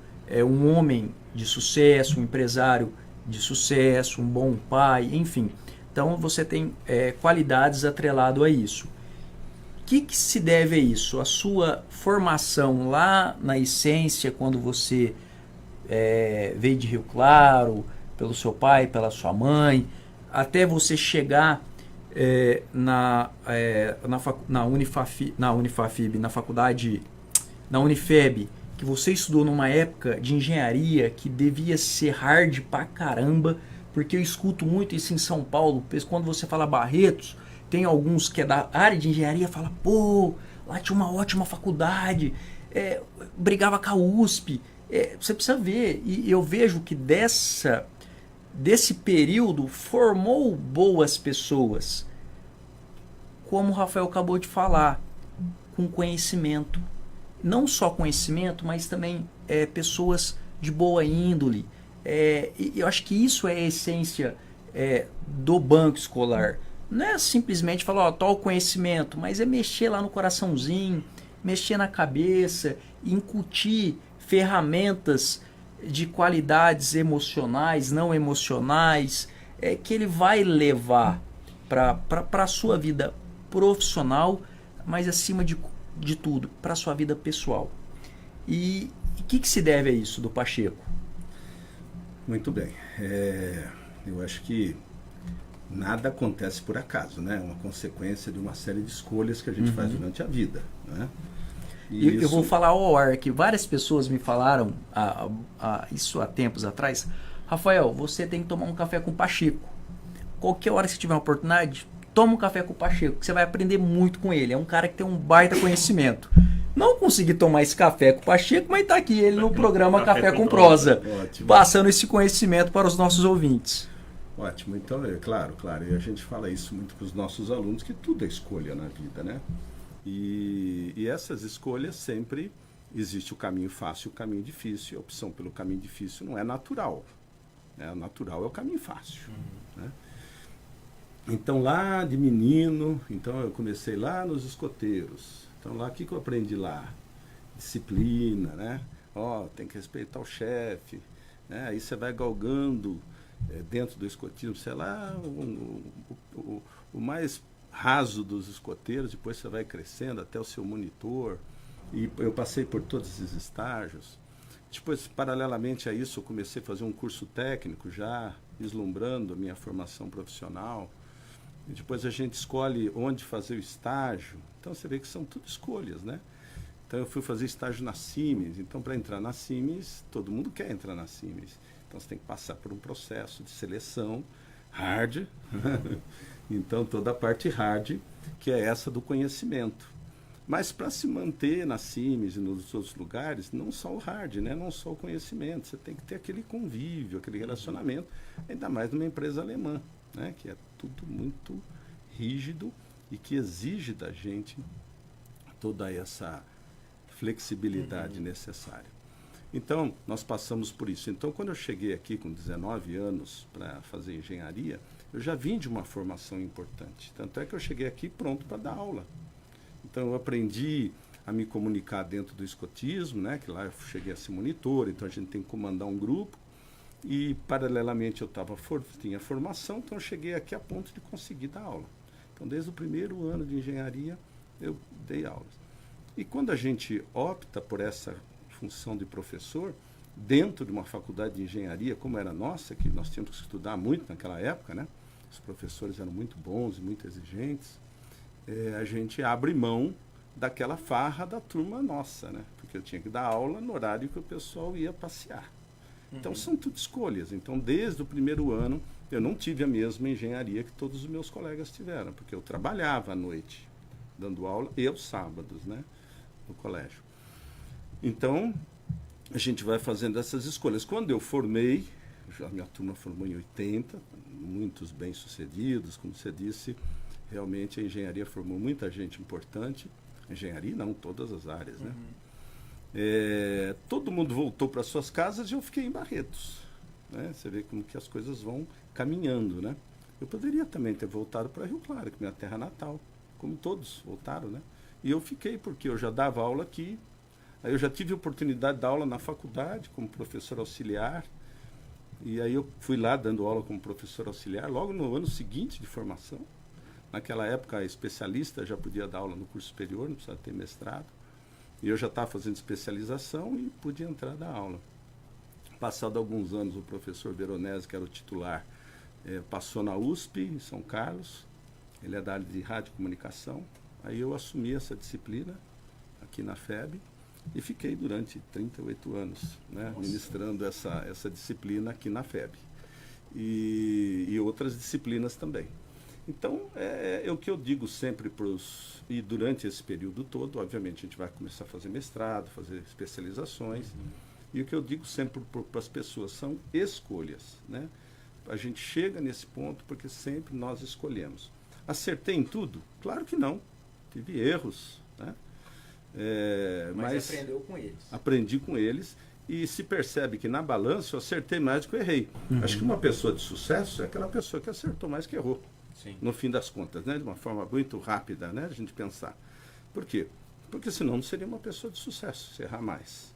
um homem de sucesso, um empresário de sucesso, um bom pai, enfim. Então você tem qualidades atrelado a isso. O que se deve a isso? A sua formação lá na essência, quando você veio de Rio Claro, pelo seu pai, pela sua mãe, até você chegar na Unifafib, na faculdade, na Unifeb, que você estudou numa época de engenharia que devia ser hard pra caramba, porque eu escuto muito isso em São Paulo. Quando você fala Barretos, tem alguns que é da área de engenharia, fala, pô, lá tinha uma ótima faculdade, brigava com a USP. Você precisa ver, e eu vejo que desse período formou boas pessoas, como o Rafael acabou de falar, com conhecimento. Não só conhecimento, mas também pessoas de boa índole. E eu acho que isso é a essência do banco escolar. Não é simplesmente falar, tal conhecimento, mas é mexer lá no coraçãozinho, mexer na cabeça, incutir ferramentas de qualidades emocionais, não emocionais, que ele vai levar para a sua vida profissional, mas acima de tudo, para a sua vida pessoal. E o que se deve a isso do Pacheco? Muito bem. Eu acho que nada acontece por acaso, né? É uma consequência de uma série de escolhas que a gente faz durante a vida, né? E eu vou falar ao ar que várias pessoas me falaram isso há tempos atrás. Rafael, você tem que tomar um café com o Pacheco. Qualquer hora que você tiver uma oportunidade, toma um café com o Pacheco, que você vai aprender muito com ele. É um cara que tem um baita conhecimento. Não consegui tomar esse café com o Pacheco, mas está aqui ele no programa Café com Prosa, passando esse conhecimento para os nossos ouvintes. Ótimo. Então, claro. E a gente fala isso muito para os nossos alunos, que tudo é escolha na vida, né? E essas escolhas sempre existe o caminho fácil e o caminho difícil. E a opção pelo caminho difícil não é natural, né? O natural é o caminho fácil, né? Então, lá de menino, então eu comecei lá nos escoteiros. Então, lá, o que eu aprendi lá? Disciplina, né? Tem que respeitar o chefe, né? Aí você vai galgando dentro do escotismo, sei lá, o mais raso dos escoteiros, depois você vai crescendo até o seu monitor. E eu passei por todos esses estágios. Depois, paralelamente a isso, eu comecei a fazer um curso técnico já, vislumbrando a minha formação profissional. E depois a gente escolhe onde fazer o estágio. Então você vê que são tudo escolhas, né? Então eu fui fazer estágio na Siemens. Então para entrar na Siemens, todo mundo quer entrar na Siemens. Então você tem que passar por um processo de seleção hard. Então toda a parte hard, que é essa do conhecimento. Mas para se manter na Siemens e nos outros lugares, não só o hard, né? Não só o conhecimento. Você tem que ter aquele convívio, aquele relacionamento, ainda mais numa empresa alemã, né? Que é tudo muito rígido e que exige da gente toda essa flexibilidade necessária. Então, nós passamos por isso. Então, quando eu cheguei aqui com 19 anos para fazer engenharia, eu já vim de uma formação importante. Tanto é que eu cheguei aqui pronto para dar aula. Então, eu aprendi a me comunicar dentro do escotismo, né? Que lá eu cheguei a ser monitor, então a gente tem que comandar um grupo. E, paralelamente, eu tinha formação, então eu cheguei aqui a ponto de conseguir dar aula. Então, desde o primeiro ano de engenharia, eu dei aulas. E quando a gente opta por essa função de professor, dentro de uma faculdade de engenharia, como era a nossa, que nós tínhamos que estudar muito naquela época, né? Os professores eram muito bons e muito exigentes, a gente abre mão daquela farra da turma nossa, né? Porque eu tinha que dar aula no horário que o pessoal ia passear. Então, são tudo escolhas. Então, desde o primeiro ano, eu não tive a mesma engenharia que todos os meus colegas tiveram, porque eu trabalhava à noite, dando aula, e aos sábados, né? No colégio. Então, a gente vai fazendo essas escolhas. Quando eu formei, a minha turma formou em 80, muitos bem-sucedidos, como você disse, realmente a engenharia formou muita gente importante. Engenharia não, todas as áreas, né? Todo mundo voltou para suas casas e eu fiquei em Barretos, né? Você vê como que as coisas vão caminhando, né? Eu poderia também ter voltado para Rio Claro, que é minha terra natal, como todos voltaram, né? E eu fiquei porque eu já dava aula aqui, aí eu já tive a oportunidade de dar aula na faculdade como professor auxiliar, e aí eu fui lá dando aula como professor auxiliar logo no ano seguinte de formação. Naquela época, a especialista já podia dar aula no curso superior, não precisava ter mestrado. E eu já estava fazendo especialização e pude entrar dar aula. Passado alguns anos, o professor Veronese, que era o titular, passou na USP, em São Carlos. Ele é da área de rádio e comunicação. Aí eu assumi essa disciplina aqui na FEB e fiquei durante 38 anos, né, ministrando essa disciplina aqui na FEB. E outras disciplinas também. Então, é o que eu digo sempre e durante esse período todo, obviamente, a gente vai começar a fazer mestrado, fazer especializações, e o que eu digo sempre para as pessoas são escolhas, né? A gente chega nesse ponto porque sempre nós escolhemos. Acertei em tudo? Claro que não. Tive erros, né? Mas aprendeu com eles. Aprendi com eles. E se percebe que na balança eu acertei mais do que eu errei. Acho que uma pessoa de sucesso é aquela pessoa que acertou mais que errou. Sim. No fim das contas, né? De uma forma muito rápida, né? A gente pensar. Por quê? Porque senão não seria uma pessoa de sucesso, se errar mais.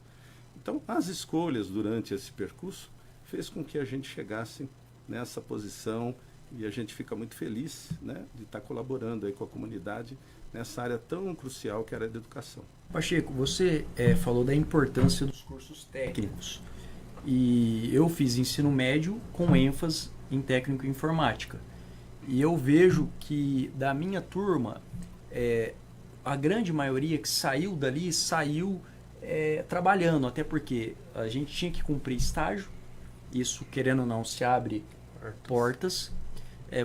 Então, as escolhas durante esse percurso fez com que a gente chegasse nessa posição e a gente fica muito feliz, né? De estar colaborando aí com a comunidade nessa área tão crucial que era a da educação. Pacheco, você falou da importância dos cursos técnicos. E eu fiz ensino médio com ênfase em técnico em informática. E eu vejo que da minha turma, a grande maioria que saiu dali, saiu trabalhando, até porque a gente tinha que cumprir estágio, isso querendo ou não se abre portas.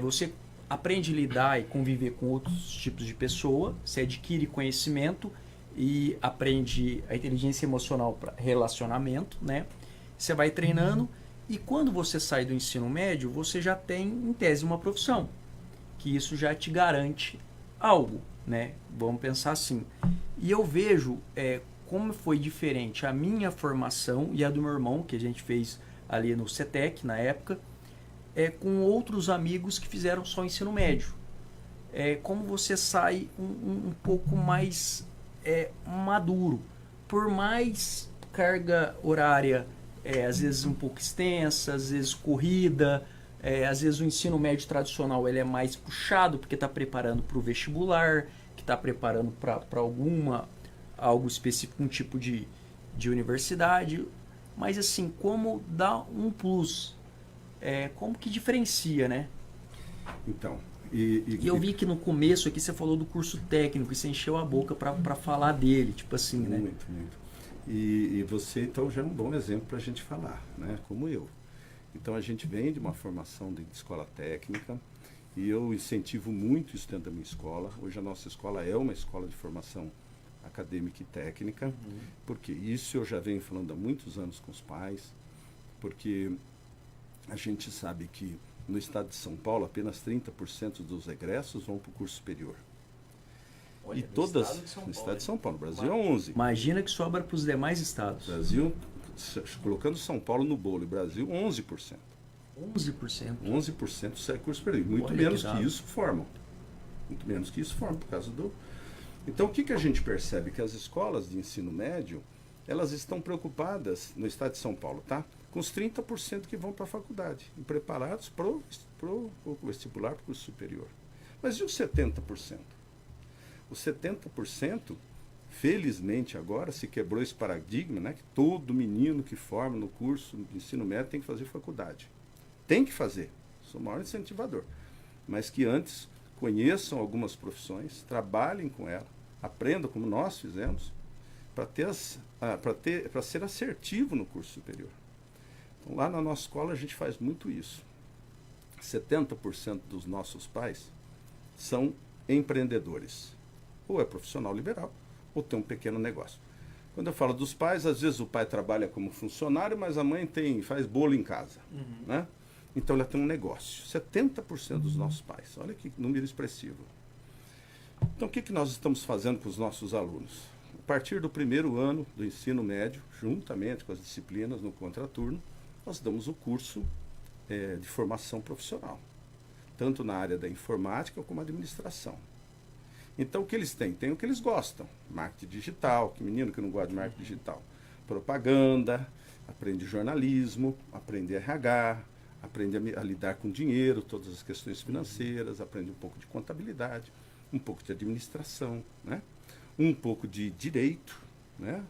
Você aprende a lidar e conviver com outros tipos de pessoa, você adquire conhecimento e aprende a inteligência emocional para relacionamento, né? Você vai treinando. E quando você sai do ensino médio, você já tem, em tese, uma profissão. Que isso já te garante algo, né? Vamos pensar assim. E eu vejo como foi diferente a minha formação e a do meu irmão, que a gente fez ali no CETEC, na época, com outros amigos que fizeram só ensino médio. Como você sai um pouco mais maduro. Por mais carga horária às vezes um pouco extensa, às vezes corrida, às vezes o ensino médio tradicional ele é mais puxado porque está preparando para o vestibular, que está preparando para algo específico, um tipo de universidade, mas assim, como dá um plus, como que diferencia, né? Então, e eu vi que no começo aqui você falou do curso técnico e você encheu a boca para falar dele, tipo assim, né? Muito. E você, então, já é um bom exemplo para a gente falar, né? Como eu. Então, a gente vem de uma formação de escola técnica e eu incentivo muito isso dentro da minha escola. Hoje, a nossa escola é uma escola de formação acadêmica e técnica, porque isso eu já venho falando há muitos anos com os pais, porque a gente sabe que no estado de São Paulo, apenas 30% dos egressos vão para o curso superior. Olha, e todas no estado de São Paulo. Brasil é 11. Imagina que sobra para os demais estados. Brasil, colocando São Paulo no bolo, e Brasil 11%. 11%? 11% sai curso superior. Muito menos que isso formam. Muito menos que isso formam, por causa do... Então, o que a gente percebe? Que as escolas de ensino médio, elas estão preocupadas, no estado de São Paulo, tá? com os 30% que vão para a faculdade, e preparados para o vestibular, para o curso superior. Mas e os 70%? Os 70%, felizmente agora, se quebrou esse paradigma, né, que todo menino que forma no curso de ensino médio tem que fazer faculdade. Tem que fazer, sou o maior incentivador. Mas que antes conheçam algumas profissões, trabalhem com ela, aprendam como nós fizemos, para ser assertivo no curso superior. Então, lá na nossa escola a gente faz muito isso. 70% dos nossos pais são empreendedores. Ou é profissional liberal, ou tem um pequeno negócio. Quando eu falo dos pais, às vezes o pai trabalha como funcionário, mas a mãe faz bolo em casa. Né? Então ela tem um negócio. 70% dos nossos pais. Olha que número expressivo. Então o que nós estamos fazendo com os nossos alunos? A partir do primeiro ano do ensino médio, juntamente com as disciplinas no contraturno, nós damos o curso de formação profissional, tanto na área da informática como administração. Então o que eles têm? Tem o que eles gostam, marketing digital, que menino que não gosta de marketing digital, propaganda, aprende jornalismo, aprende RH, aprende a lidar com dinheiro, todas as questões financeiras, aprende um pouco de contabilidade, um pouco de administração, né? Um pouco de direito, né?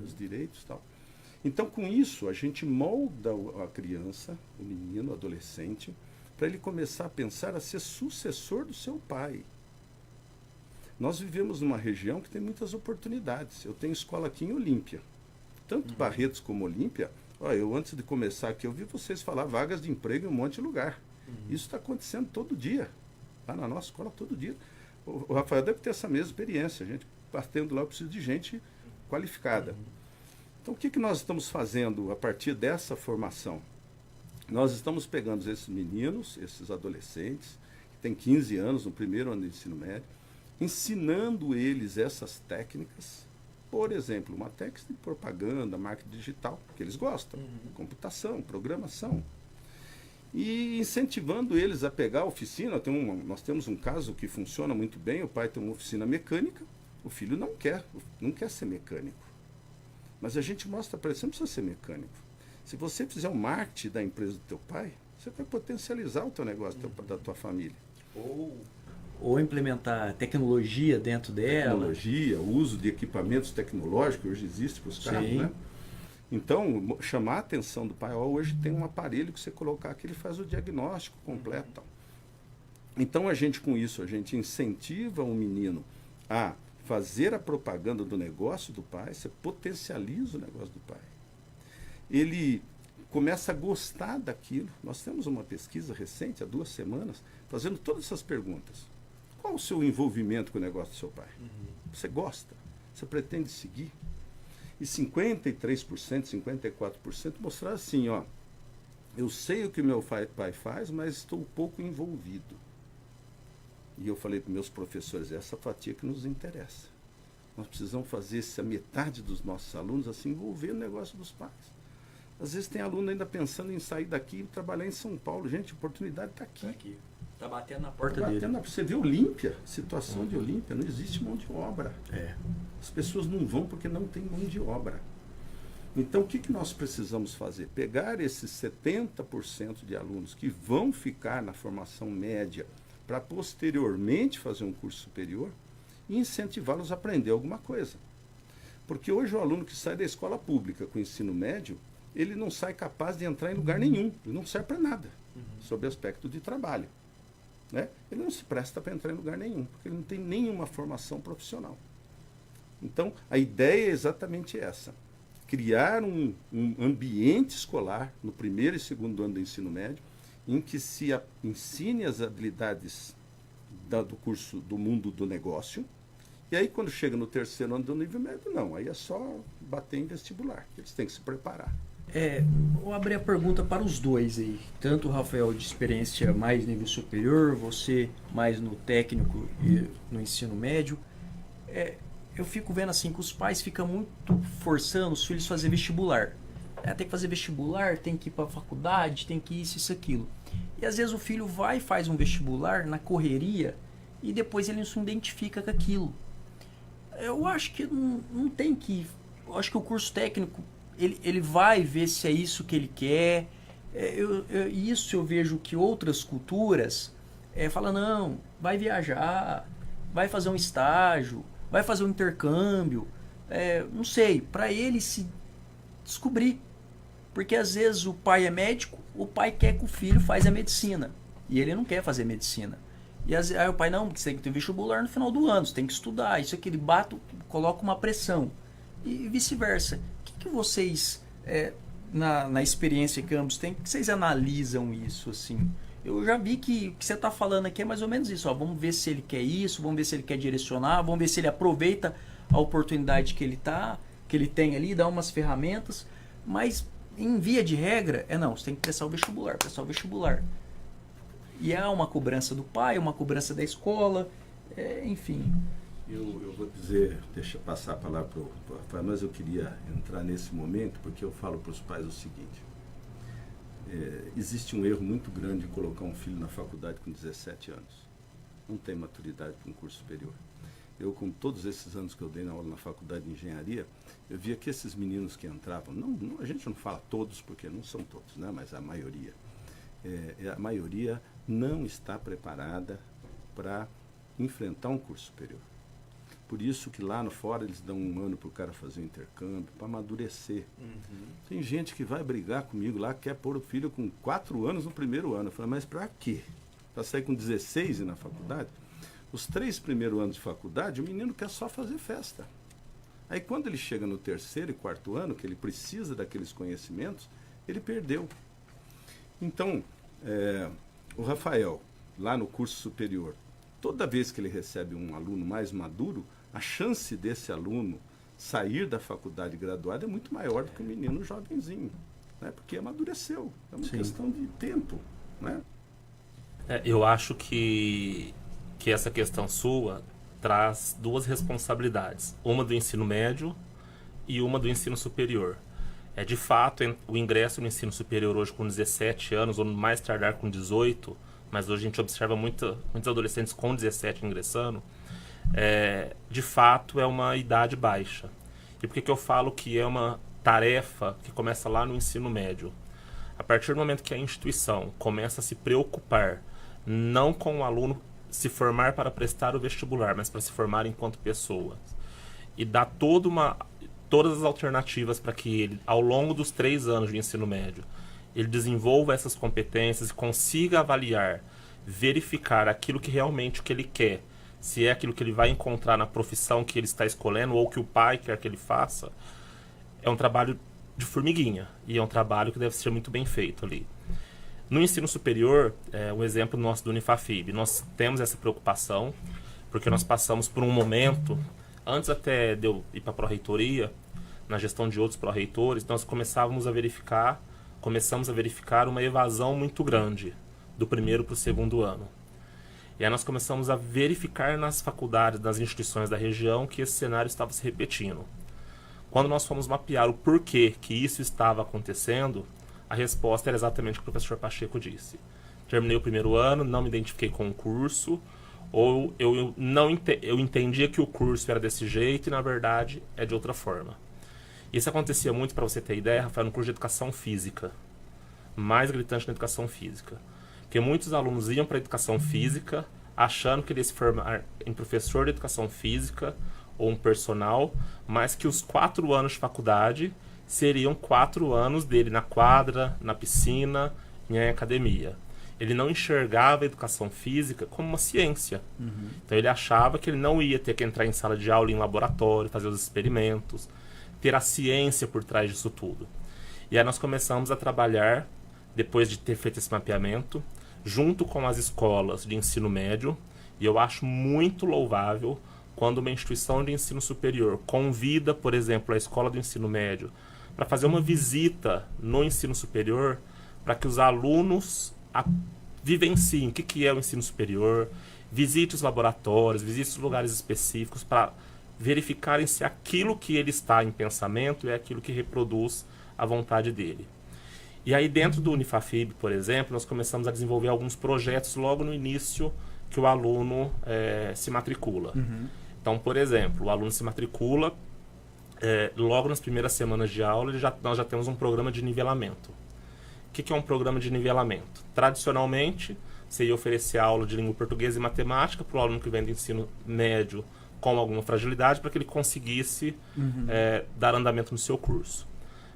Os direitos e tal. Então, com isso, a gente molda a criança, o menino, o adolescente, para ele começar a pensar a ser sucessor do seu pai. Nós vivemos numa região que tem muitas oportunidades. Eu tenho escola aqui em Olímpia. Tanto Barretos como Olímpia. Eu, antes de começar aqui, eu vi vocês falar vagas de emprego em um monte de lugar. Isso está acontecendo todo dia. Lá na nossa escola, todo dia. O Rafael deve ter essa mesma experiência. A gente partindo lá, eu preciso de gente qualificada. Então, o que nós estamos fazendo a partir dessa formação? Nós estamos pegando esses meninos, esses adolescentes, que têm 15 anos, no primeiro ano de ensino médio, ensinando eles essas técnicas. Por exemplo, uma técnica de propaganda, marketing digital, que eles gostam, computação, programação. E incentivando eles a pegar a oficina. Nós temos um caso que funciona muito bem, o pai tem uma oficina mecânica, o filho não quer ser mecânico. Mas a gente mostra para ele, você não precisa ser mecânico. Se você fizer o marketing da empresa do teu pai, você vai potencializar o teu negócio da tua família. Ou implementar tecnologia dentro dela. Tecnologia, o uso de equipamentos tecnológicos, hoje existe para os carros, né? Então, chamar a atenção do pai, hoje tem um aparelho que você colocar que ele faz o diagnóstico completo. Então, com isso, a gente incentiva o menino a fazer a propaganda do negócio do pai, você potencializa o negócio do pai. Ele começa a gostar daquilo. Nós temos uma pesquisa recente, há 2 semanas, fazendo todas essas perguntas. Qual o seu envolvimento com o negócio do seu pai? Você gosta? Você pretende seguir? E 53%, 54% mostraram assim, eu sei o que meu pai faz, mas estou pouco envolvido. E eu falei para meus professores, essa fatia que nos interessa. Nós precisamos fazer essa metade dos nossos alunos se envolver no negócio dos pais. Às vezes tem aluno ainda pensando em sair daqui e trabalhar em São Paulo. Gente, a oportunidade está aqui. Está batendo na porta dele. Você vê Olímpia, situação de Olímpia, não existe mão de obra. As pessoas não vão porque não tem mão de obra. Então, o que nós precisamos fazer? Pegar esses 70% de alunos que vão ficar na formação média para posteriormente fazer um curso superior e incentivá-los a aprender alguma coisa. Porque hoje o aluno que sai da escola pública com ensino médio, ele não sai capaz de entrar em lugar nenhum, ele não serve para nada, sob aspecto de trabalho. Né? Ele não se presta para entrar em lugar nenhum, porque ele não tem nenhuma formação profissional. Então, a ideia é exatamente essa. Criar um ambiente escolar no primeiro e segundo ano do ensino médio, em que se ensine as habilidades do curso do mundo do negócio, e aí quando chega no terceiro ano do nível médio, não, aí é só bater em vestibular, eles têm que se preparar. Vou abrir a pergunta para os dois aí, tanto o Rafael de experiência mais nível superior, você mais no técnico e no ensino médio. Eu fico vendo assim que os pais ficam muito forçando os filhos a fazer vestibular. Tem que fazer vestibular, tem que ir para a faculdade, tem que isso, aquilo. E às vezes o filho vai e faz um vestibular na correria e depois ele não se identifica com aquilo. Eu acho que não tem que... Eu acho que o curso técnico ele vai ver se é isso que ele quer. Isso eu vejo que outras culturas falam, não, vai viajar, vai fazer um estágio, vai fazer um intercâmbio, não sei, para ele se descobrir. Porque às vezes o pai é médico, o pai quer que o filho faça a medicina, e ele não quer fazer medicina. E aí o pai, não, você tem que ter vestibular no final do ano, você tem que estudar, isso aqui ele coloca uma pressão. E vice-versa. O que vocês, na experiência que ambos têm, que vocês analisam isso, assim? Eu já vi que o que você está falando aqui é mais ou menos isso. Ó, vamos ver se ele quer isso, vamos ver se ele quer direcionar, vamos ver se ele aproveita a oportunidade que ele tem ali, dá umas ferramentas. Mas, em via de regra, não, você tem que prestar o vestibular. E há uma cobrança do pai, uma cobrança da escola, enfim. Eu vou dizer, deixa eu passar a palavra para o Rafael, mas eu queria entrar nesse momento, porque eu falo para os pais o seguinte: existe um erro muito grande em colocar um filho na faculdade com 17 anos. Não tem maturidade para um curso superior. Eu, com todos esses anos que eu dei na aula na faculdade de engenharia, eu via que esses meninos que entravam, a gente não fala todos, porque não são todos, né, mas a maioria não está preparada para enfrentar um curso superior. Por isso que lá no fora eles dão um ano para o cara fazer um intercâmbio, para amadurecer. Tem gente que vai brigar comigo lá, quer pôr o filho com 4 anos no primeiro ano. Eu falo, mas para quê? Para sair com 16 e ir na faculdade? Os 3 primeiros anos de faculdade, o menino quer só fazer festa. Aí quando ele chega no 3º e 4º ano, que ele precisa daqueles conhecimentos, ele perdeu. Então, o Rafael, lá no curso superior, toda vez que ele recebe um aluno mais maduro, a chance desse aluno sair da faculdade graduado é muito maior do que um menino jovenzinho, né? Porque amadureceu, é uma questão de tempo, né? Eu acho que essa questão sua traz 2 responsabilidades, uma do ensino médio e uma do ensino superior. De fato, o ingresso no ensino superior hoje com 17 anos, ou mais tardar com 18, mas hoje a gente observa muitos adolescentes com 17 ingressando, de fato é uma idade baixa. E por que eu falo que é uma tarefa que começa lá no ensino médio? A partir do momento que a instituição começa a se preocupar, não com o aluno se formar para prestar o vestibular, mas para se formar enquanto pessoa, e dar todas as alternativas para que ele, ao longo dos 3 anos de ensino médio, ele desenvolva essas competências e consiga avaliar, verificar aquilo que realmente que ele quer, se é aquilo que ele vai encontrar na profissão que ele está escolhendo ou que o pai quer que ele faça, é um trabalho de formiguinha e é um trabalho que deve ser muito bem feito ali. No ensino superior, um exemplo nosso do Unifafib, nós temos essa preocupação, porque nós passamos por um momento, antes até de eu ir para a pró-reitoria, na gestão de outros pró-reitores, nós começamos a verificar uma evasão muito grande do 1º para o 2º ano. E aí nós começamos a verificar nas faculdades, nas instituições da região, que esse cenário estava se repetindo. Quando nós fomos mapear o porquê que isso estava acontecendo, a resposta era exatamente o que o professor Pacheco disse. Terminei o 1º ano, não me identifiquei com o curso, ou eu entendia que o curso era desse jeito e, na verdade, é de outra forma. Isso acontecia muito, para você ter ideia, Rafael, no curso de educação física. Mais gritante na educação física. Porque muitos alunos iam para a educação física achando que eles se formar em professor de educação física ou um personal, mas que os 4 anos de faculdade seriam 4 anos dele na quadra, na piscina, em academia. Ele não enxergava a educação física como uma ciência. Então ele achava que ele não ia ter que entrar em sala de aula, em laboratório, fazer os experimentos, ter a ciência por trás disso tudo. E aí nós começamos a trabalhar, depois de ter feito esse mapeamento, junto com as escolas de ensino médio, e eu acho muito louvável quando uma instituição de ensino superior convida, por exemplo, a escola do ensino médio para fazer uma visita no ensino superior, para que os alunos vivenciem o que é o ensino superior, visite os laboratórios, visite os lugares específicos para verificarem se aquilo que ele está em pensamento é aquilo que reproduz a vontade dele. E aí dentro do Unifafib, por exemplo, nós começamos a desenvolver alguns projetos logo no início que o aluno se matricula. Então, por exemplo, o aluno se matricula, logo nas primeiras semanas de aula, nós já temos um programa de nivelamento. O que é um programa de nivelamento? Tradicionalmente, você ia oferecer aula de língua portuguesa e matemática para o aluno que vem do ensino médio com alguma fragilidade, para que ele conseguisse dar andamento no seu curso.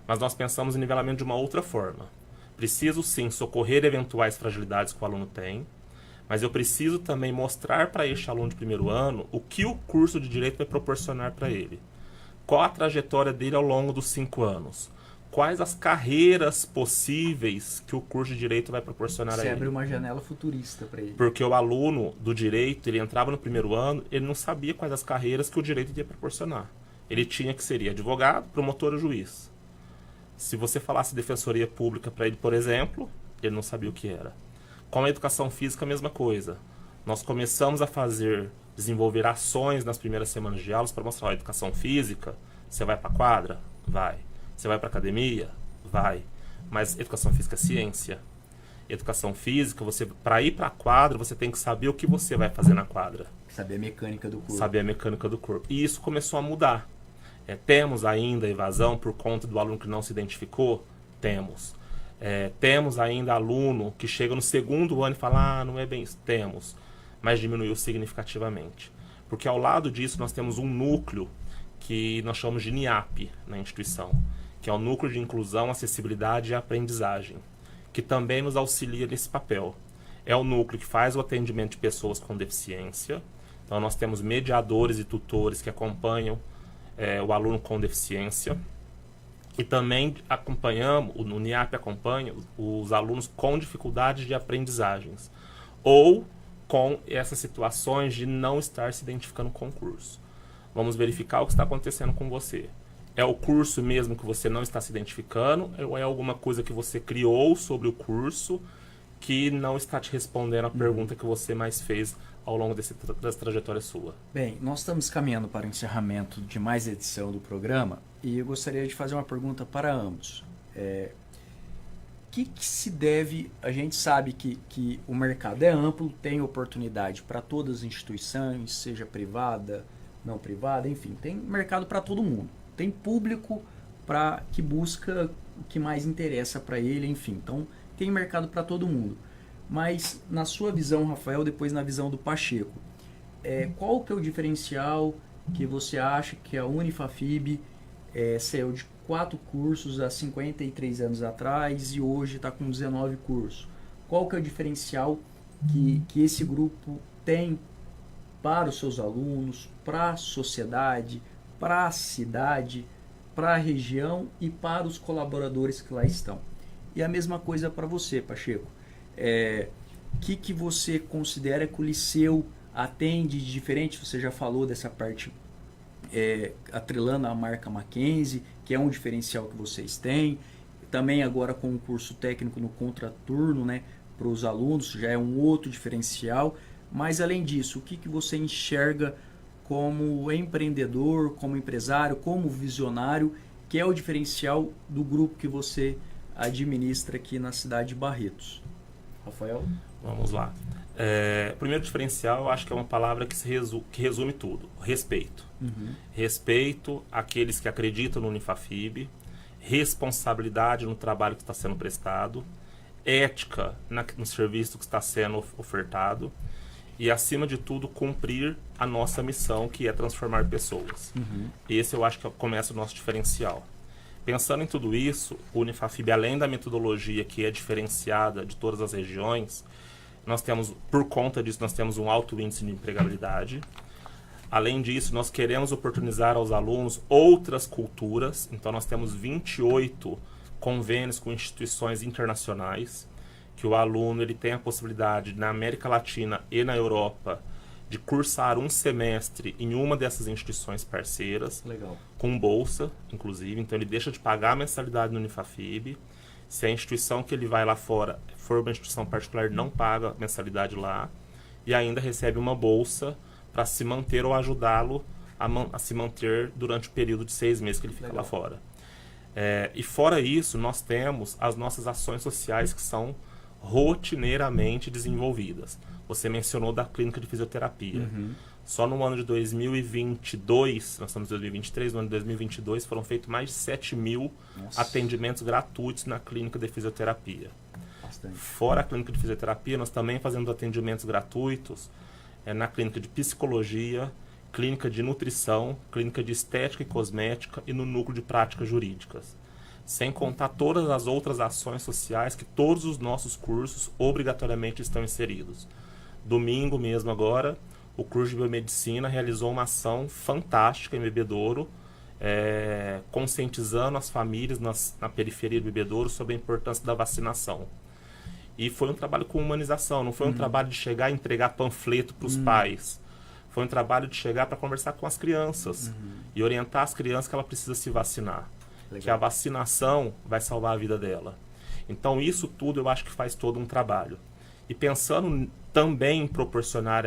Mas nós pensamos em nivelamento de uma outra forma. Preciso, sim, socorrer eventuais fragilidades que o aluno tem, mas eu preciso também mostrar para este aluno de primeiro ano o que o curso de Direito vai proporcionar para ele. Qual a trajetória dele ao longo dos 5 anos? Quais as carreiras possíveis que o curso de Direito vai proporcionar a ele? Você abre uma janela futurista para ele. Porque o aluno do Direito, ele entrava no primeiro ano, ele não sabia quais as carreiras que o Direito ia proporcionar. Ele tinha que ser advogado, promotor ou juiz. Se você falasse defensoria pública para ele, por exemplo, ele não sabia o que era. Com a educação física, a mesma coisa. Nós começamos a desenvolver ações nas primeiras semanas de aulas para mostrar a educação física. Você vai para a quadra? Vai. Você vai para a academia? Vai. Mas educação física é ciência. Educação física, para ir para a quadra, você tem que saber o que você vai fazer na quadra. Saber a mecânica do corpo. Saber a mecânica do corpo. E isso começou a mudar. Temos ainda evasão por conta do aluno que não se identificou? Temos. Temos ainda aluno que chega no segundo ano e fala, não é bem isso. Temos. Mas diminuiu significativamente. Porque ao lado disso nós temos um núcleo que nós chamamos de NIAP na instituição, que é o Núcleo de Inclusão, Acessibilidade e Aprendizagem, que também nos auxilia nesse papel. É o núcleo que faz o atendimento de pessoas com deficiência. Então nós temos mediadores e tutores que acompanham o aluno com deficiência. E também o NIAP acompanha os alunos com dificuldades de aprendizagens ou com essas situações de não estar se identificando com o curso. Vamos verificar o que está acontecendo com você. É o curso mesmo que você não está se identificando ou é alguma coisa que você criou sobre o curso que não está te respondendo a pergunta que você mais fez ao longo dessa trajetória sua? Bem, nós estamos caminhando para o encerramento de mais edição do programa e eu gostaria de fazer uma pergunta para ambos. Que se deve... A gente sabe que o mercado é amplo, tem oportunidade para todas as instituições, seja privada, não privada, enfim, tem mercado para todo mundo. Tem público que busca o que mais interessa para ele, enfim. Então, tem mercado para todo mundo. Mas, na sua visão, Rafael, depois na visão do Pacheco, qual que é o diferencial que você acha que a Unifafib saiu de 4 cursos há 53 anos atrás e hoje está com 19 cursos? Qual que é o diferencial que esse grupo tem para os seus alunos, para a sociedade, para a cidade, para a região e para os colaboradores que lá estão? E a mesma coisa para você, Pacheco. Que você considera que o Liceu atende de diferente? Você já falou dessa parte atrelando a marca Mackenzie, que é um diferencial que vocês têm. Também agora com o curso técnico no contraturno, né, para os alunos, já é um outro diferencial. Mas além disso, o que você enxerga como empreendedor, como empresário, como visionário, que é o diferencial do grupo que você administra aqui na cidade de Barretos? Rafael? Vamos lá. Primeiro diferencial, eu acho que é uma palavra que resume tudo. Respeito. Respeito àqueles que acreditam no Unifafib, responsabilidade no trabalho que está sendo prestado, ética no serviço que está sendo ofertado e, acima de tudo, cumprir a nossa missão, que é transformar pessoas. Esse eu acho que começa o nosso diferencial. Pensando em tudo isso, o Unifafib, além da metodologia que é diferenciada de todas as regiões, nós temos, por conta disso, nós temos um alto índice de empregabilidade. Além disso, nós queremos oportunizar aos alunos outras culturas. Então, nós temos 28 convênios com instituições internacionais, que o aluno ele tem a possibilidade, na América Latina e na Europa, de cursar um semestre em uma dessas instituições parceiras. Legal. Com bolsa, inclusive. Então, ele deixa de pagar a mensalidade no Unifafib. Se a instituição que ele vai lá fora for uma instituição particular, não paga mensalidade lá. E ainda recebe uma bolsa para se manter ou ajudá-lo a se manter durante o período de 6 meses que ele fica Legal. Lá fora. E fora isso, nós temos as nossas ações sociais que são rotineiramente desenvolvidas. Você mencionou da clínica de fisioterapia. Só no ano de 2022, nós estamos em 2023, no ano de 2022 foram feitos mais de 7 mil atendimentos gratuitos na clínica de fisioterapia. Bastante. Fora a clínica de fisioterapia, nós também fazemos atendimentos gratuitos na clínica de psicologia, clínica de nutrição, clínica de estética e cosmética e no núcleo de práticas jurídicas. Sem contar todas as outras ações sociais que todos os nossos cursos obrigatoriamente estão inseridos. Domingo mesmo agora, o curso de biomedicina realizou uma ação fantástica em Bebedouro, conscientizando as famílias na periferia de Bebedouro sobre a importância da vacinação. E foi um trabalho com humanização, não foi um trabalho de chegar e entregar panfleto para os pais. Foi um trabalho de chegar para conversar com as crianças e orientar as crianças que ela precisa se vacinar. Legal. Que a vacinação vai salvar a vida dela. Então isso tudo eu acho que faz todo um trabalho. E pensando também em proporcionar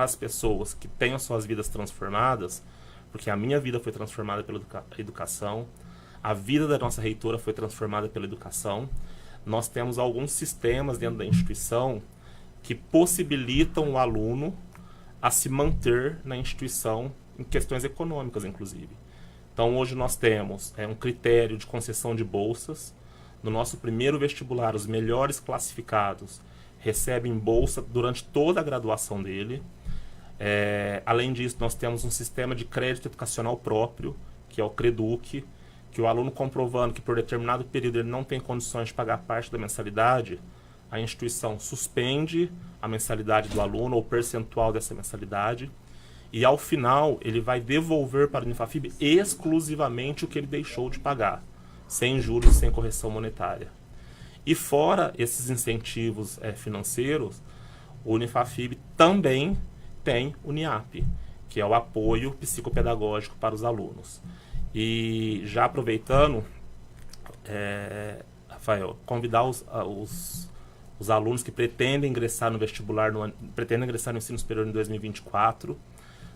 às pessoas que tenham suas vidas transformadas, porque a minha vida foi transformada pela educação, a vida da nossa reitora foi transformada pela educação. Nós temos alguns sistemas dentro da instituição que possibilitam o aluno a se manter na instituição em questões econômicas, inclusive. Então, hoje nós temos um critério de concessão de bolsas. No nosso primeiro vestibular, os melhores classificados recebem bolsa durante toda a graduação dele. Além disso, nós temos um sistema de crédito educacional próprio, que é o Creduc, que o aluno comprovando que por determinado período ele não tem condições de pagar parte da mensalidade, a instituição suspende a mensalidade do aluno ou percentual dessa mensalidade e ao final ele vai devolver para a Unifafib exclusivamente o que ele deixou de pagar, sem juros, sem correção monetária. E fora esses incentivos financeiros, o Unifafib também tem o NIAP, que é o apoio psicopedagógico para os alunos. E já aproveitando, Rafael, convidar os alunos que pretendem ingressar no vestibular, pretendem ingressar no ensino superior em 2024.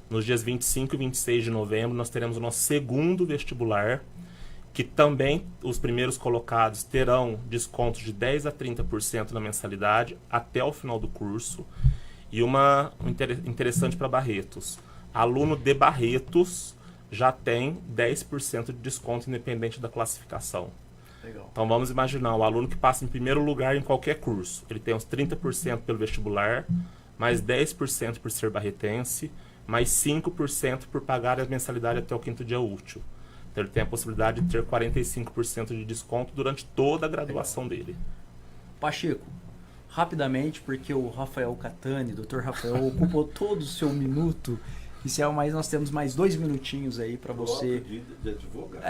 Nos dias 25 e 26 de novembro, nós teremos o nosso segundo vestibular, que também os primeiros colocados terão descontos de 10% a 30% na mensalidade até o final do curso. E uma interessante para Barretos. Aluno de Barretos já tem 10% de desconto independente da classificação. Legal. Então vamos imaginar, o aluno que passa em primeiro lugar em qualquer curso, ele tem uns 30% pelo vestibular, mais 10% por ser barretense, mais 5% por pagar a mensalidade até o 5º dia útil. Então ele tem a possibilidade de ter 45% de desconto durante toda a graduação dele. Pacheco, rapidamente, porque o Rafael Catani, Dr. Rafael, ocupou todo o seu minuto inicial, mas nós temos mais 2 minutinhos aí para você. De advogado.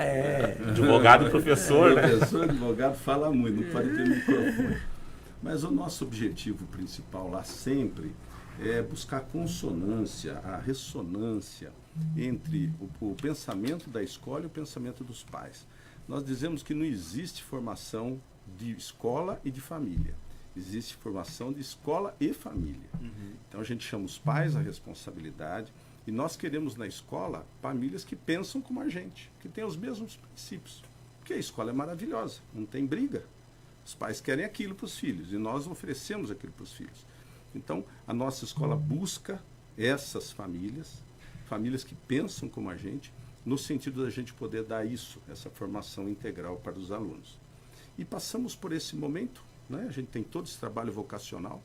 Advogado e professor, né? Professor, advogado, fala muito, não pode ter microfone. Mas o nosso objetivo principal lá sempre é buscar a consonância, a ressonância entre o pensamento da escola e o pensamento dos pais. Nós dizemos que não existe formação de escola e de família. Existe formação de escola e família. Então a gente chama os pais à responsabilidade e nós queremos na escola famílias que pensam como a gente, que têm os mesmos princípios. Porque a escola é maravilhosa, não tem briga. Os pais querem aquilo para os filhos e nós oferecemos aquilo para os filhos. Então a nossa escola busca essas famílias que pensam como a gente, no sentido da gente poder dar isso, essa formação integral para os alunos. E passamos por esse momento, né? A gente tem todo esse trabalho vocacional.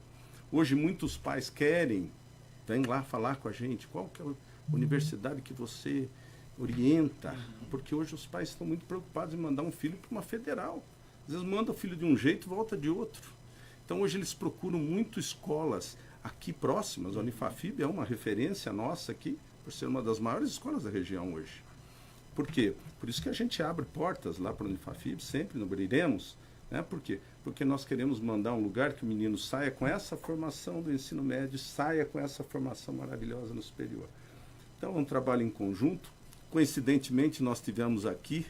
Hoje muitos pais vêm lá falar com a gente, qual que é a universidade que você orienta, porque hoje os pais estão muito preocupados em mandar um filho para uma federal. Às vezes manda o filho de um jeito e volta de outro. Então hoje eles procuram muito escolas aqui próximas. A Unifafib é uma referência nossa aqui, por ser uma das maiores escolas da região hoje. Por quê? Por isso que a gente abre portas lá para a Unifafib, sempre não abriremos. Né? Por quê? Porque nós queremos mandar um lugar que o menino saia com essa formação do ensino médio, saia com essa formação maravilhosa no superior. Então é um trabalho em conjunto. Coincidentemente nós tivemos aqui,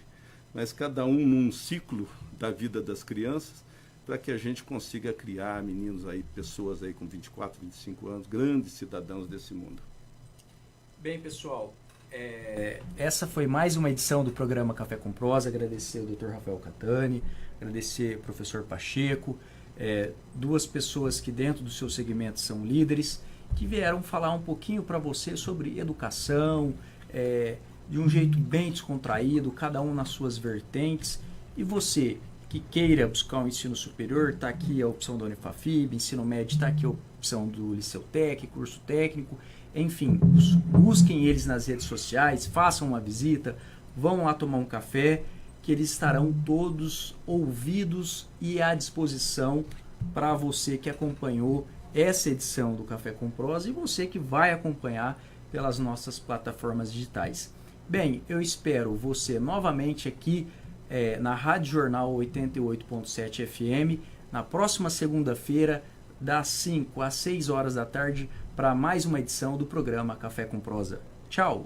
mas cada um num ciclo da vida das crianças, para que a gente consiga criar meninos aí, pessoas aí com 24, 25 anos, grandes cidadãos desse mundo. Bem, pessoal, essa foi mais uma edição do programa Café com Prosa. Agradecer ao Dr. Rafael Catani, agradecer ao professor Pacheco. duas pessoas que dentro do seu segmento são líderes, que vieram falar um pouquinho para você sobre educação, de um jeito bem descontraído, cada um nas suas vertentes. E você que queira buscar um ensino superior, está aqui a opção da Unifafib, ensino médio, está aqui a opção do Liceu Tec, curso técnico, enfim, busquem eles nas redes sociais, façam uma visita, vão lá tomar um café, que eles estarão todos ouvidos e à disposição para você que acompanhou essa edição do Café com Prosa e você que vai acompanhar pelas nossas plataformas digitais. Bem, eu espero você novamente aqui na Rádio Jornal 88.7 FM, na próxima segunda-feira, das 5 às 6 horas da tarde, para mais uma edição do programa Café com Prosa. Tchau!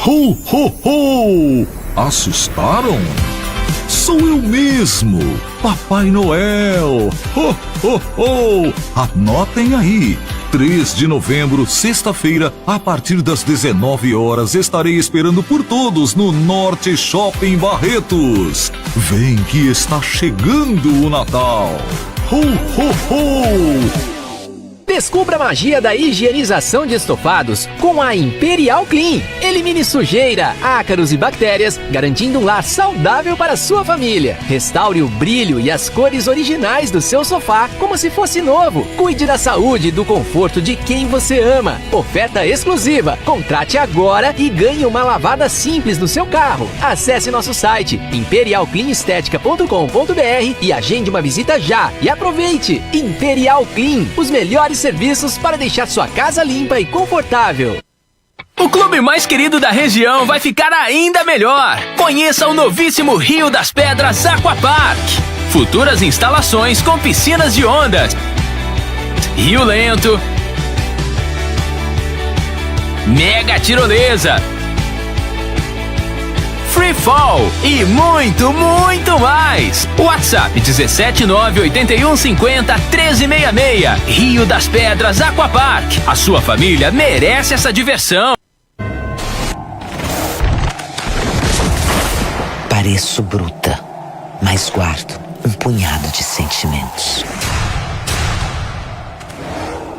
Ho, ho, ho! Assustaram? Sou eu mesmo, Papai Noel! Ho, ho, ho! Anotem aí! 3 de novembro, sexta-feira, a partir das 19 horas, estarei esperando por todos no Norte Shopping Barretos. Vem que está chegando o Natal! Ho, ho, ho! Descubra a magia da higienização de estofados com a Imperial Clean. Elimine sujeira, ácaros e bactérias, garantindo um lar saudável para a sua família. Restaure o brilho e as cores originais do seu sofá como se fosse novo. Cuide da saúde e do conforto de quem você ama. Oferta exclusiva. Contrate agora e ganhe uma lavada simples no seu carro. Acesse nosso site imperialcleanestetica.com.br e agende uma visita já. E aproveite! Imperial Clean, os melhores serviços para deixar sua casa limpa e confortável. O clube mais querido da região vai ficar ainda melhor. Conheça o novíssimo Rio das Pedras Aquapark. Futuras instalações com piscinas de ondas, rio lento, mega tirolesa, free fall e muito, muito mais. WhatsApp 17981501366. Rio das Pedras Aquapark. A sua família merece essa diversão. Pareço bruta, mas guardo um punhado de sentimentos.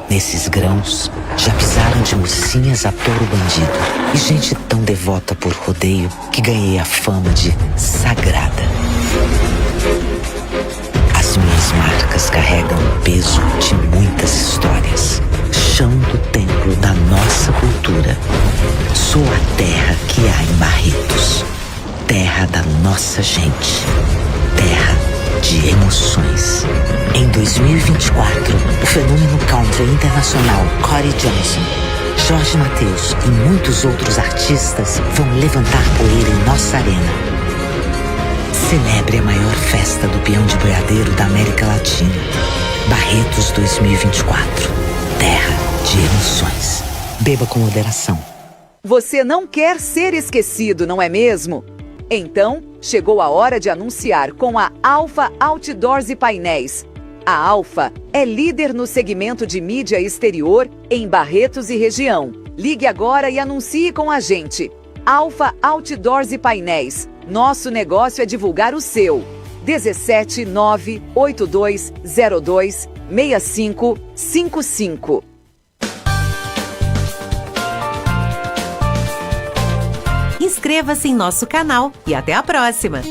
Nesses grãos, já pisaram de mocinhas a touro bandido e gente tão devota por rodeio que ganhei a fama de sagrada. As minhas marcas carregam o peso de muitas histórias. Chão do templo da nossa cultura. Sou a terra que há em Barretos. Terra da nossa gente. Terra de emoções. Em 2024, o fenômeno country internacional Corey Johnson, Jorge Mateus e muitos outros artistas vão levantar poeira em nossa arena. Celebre a maior festa do peão de boiadeiro da América Latina. Barretos 2024. Terra de emoções. Beba com moderação. Você não quer ser esquecido, não é mesmo? Então, chegou a hora de anunciar com a Alfa Outdoors e Painéis. A Alfa é líder no segmento de mídia exterior em Barretos e região. Ligue agora e anuncie com a gente. Alfa Outdoors e Painéis. Nosso negócio é divulgar o seu. 17982026555. Inscreva-se em nosso canal e até a próxima!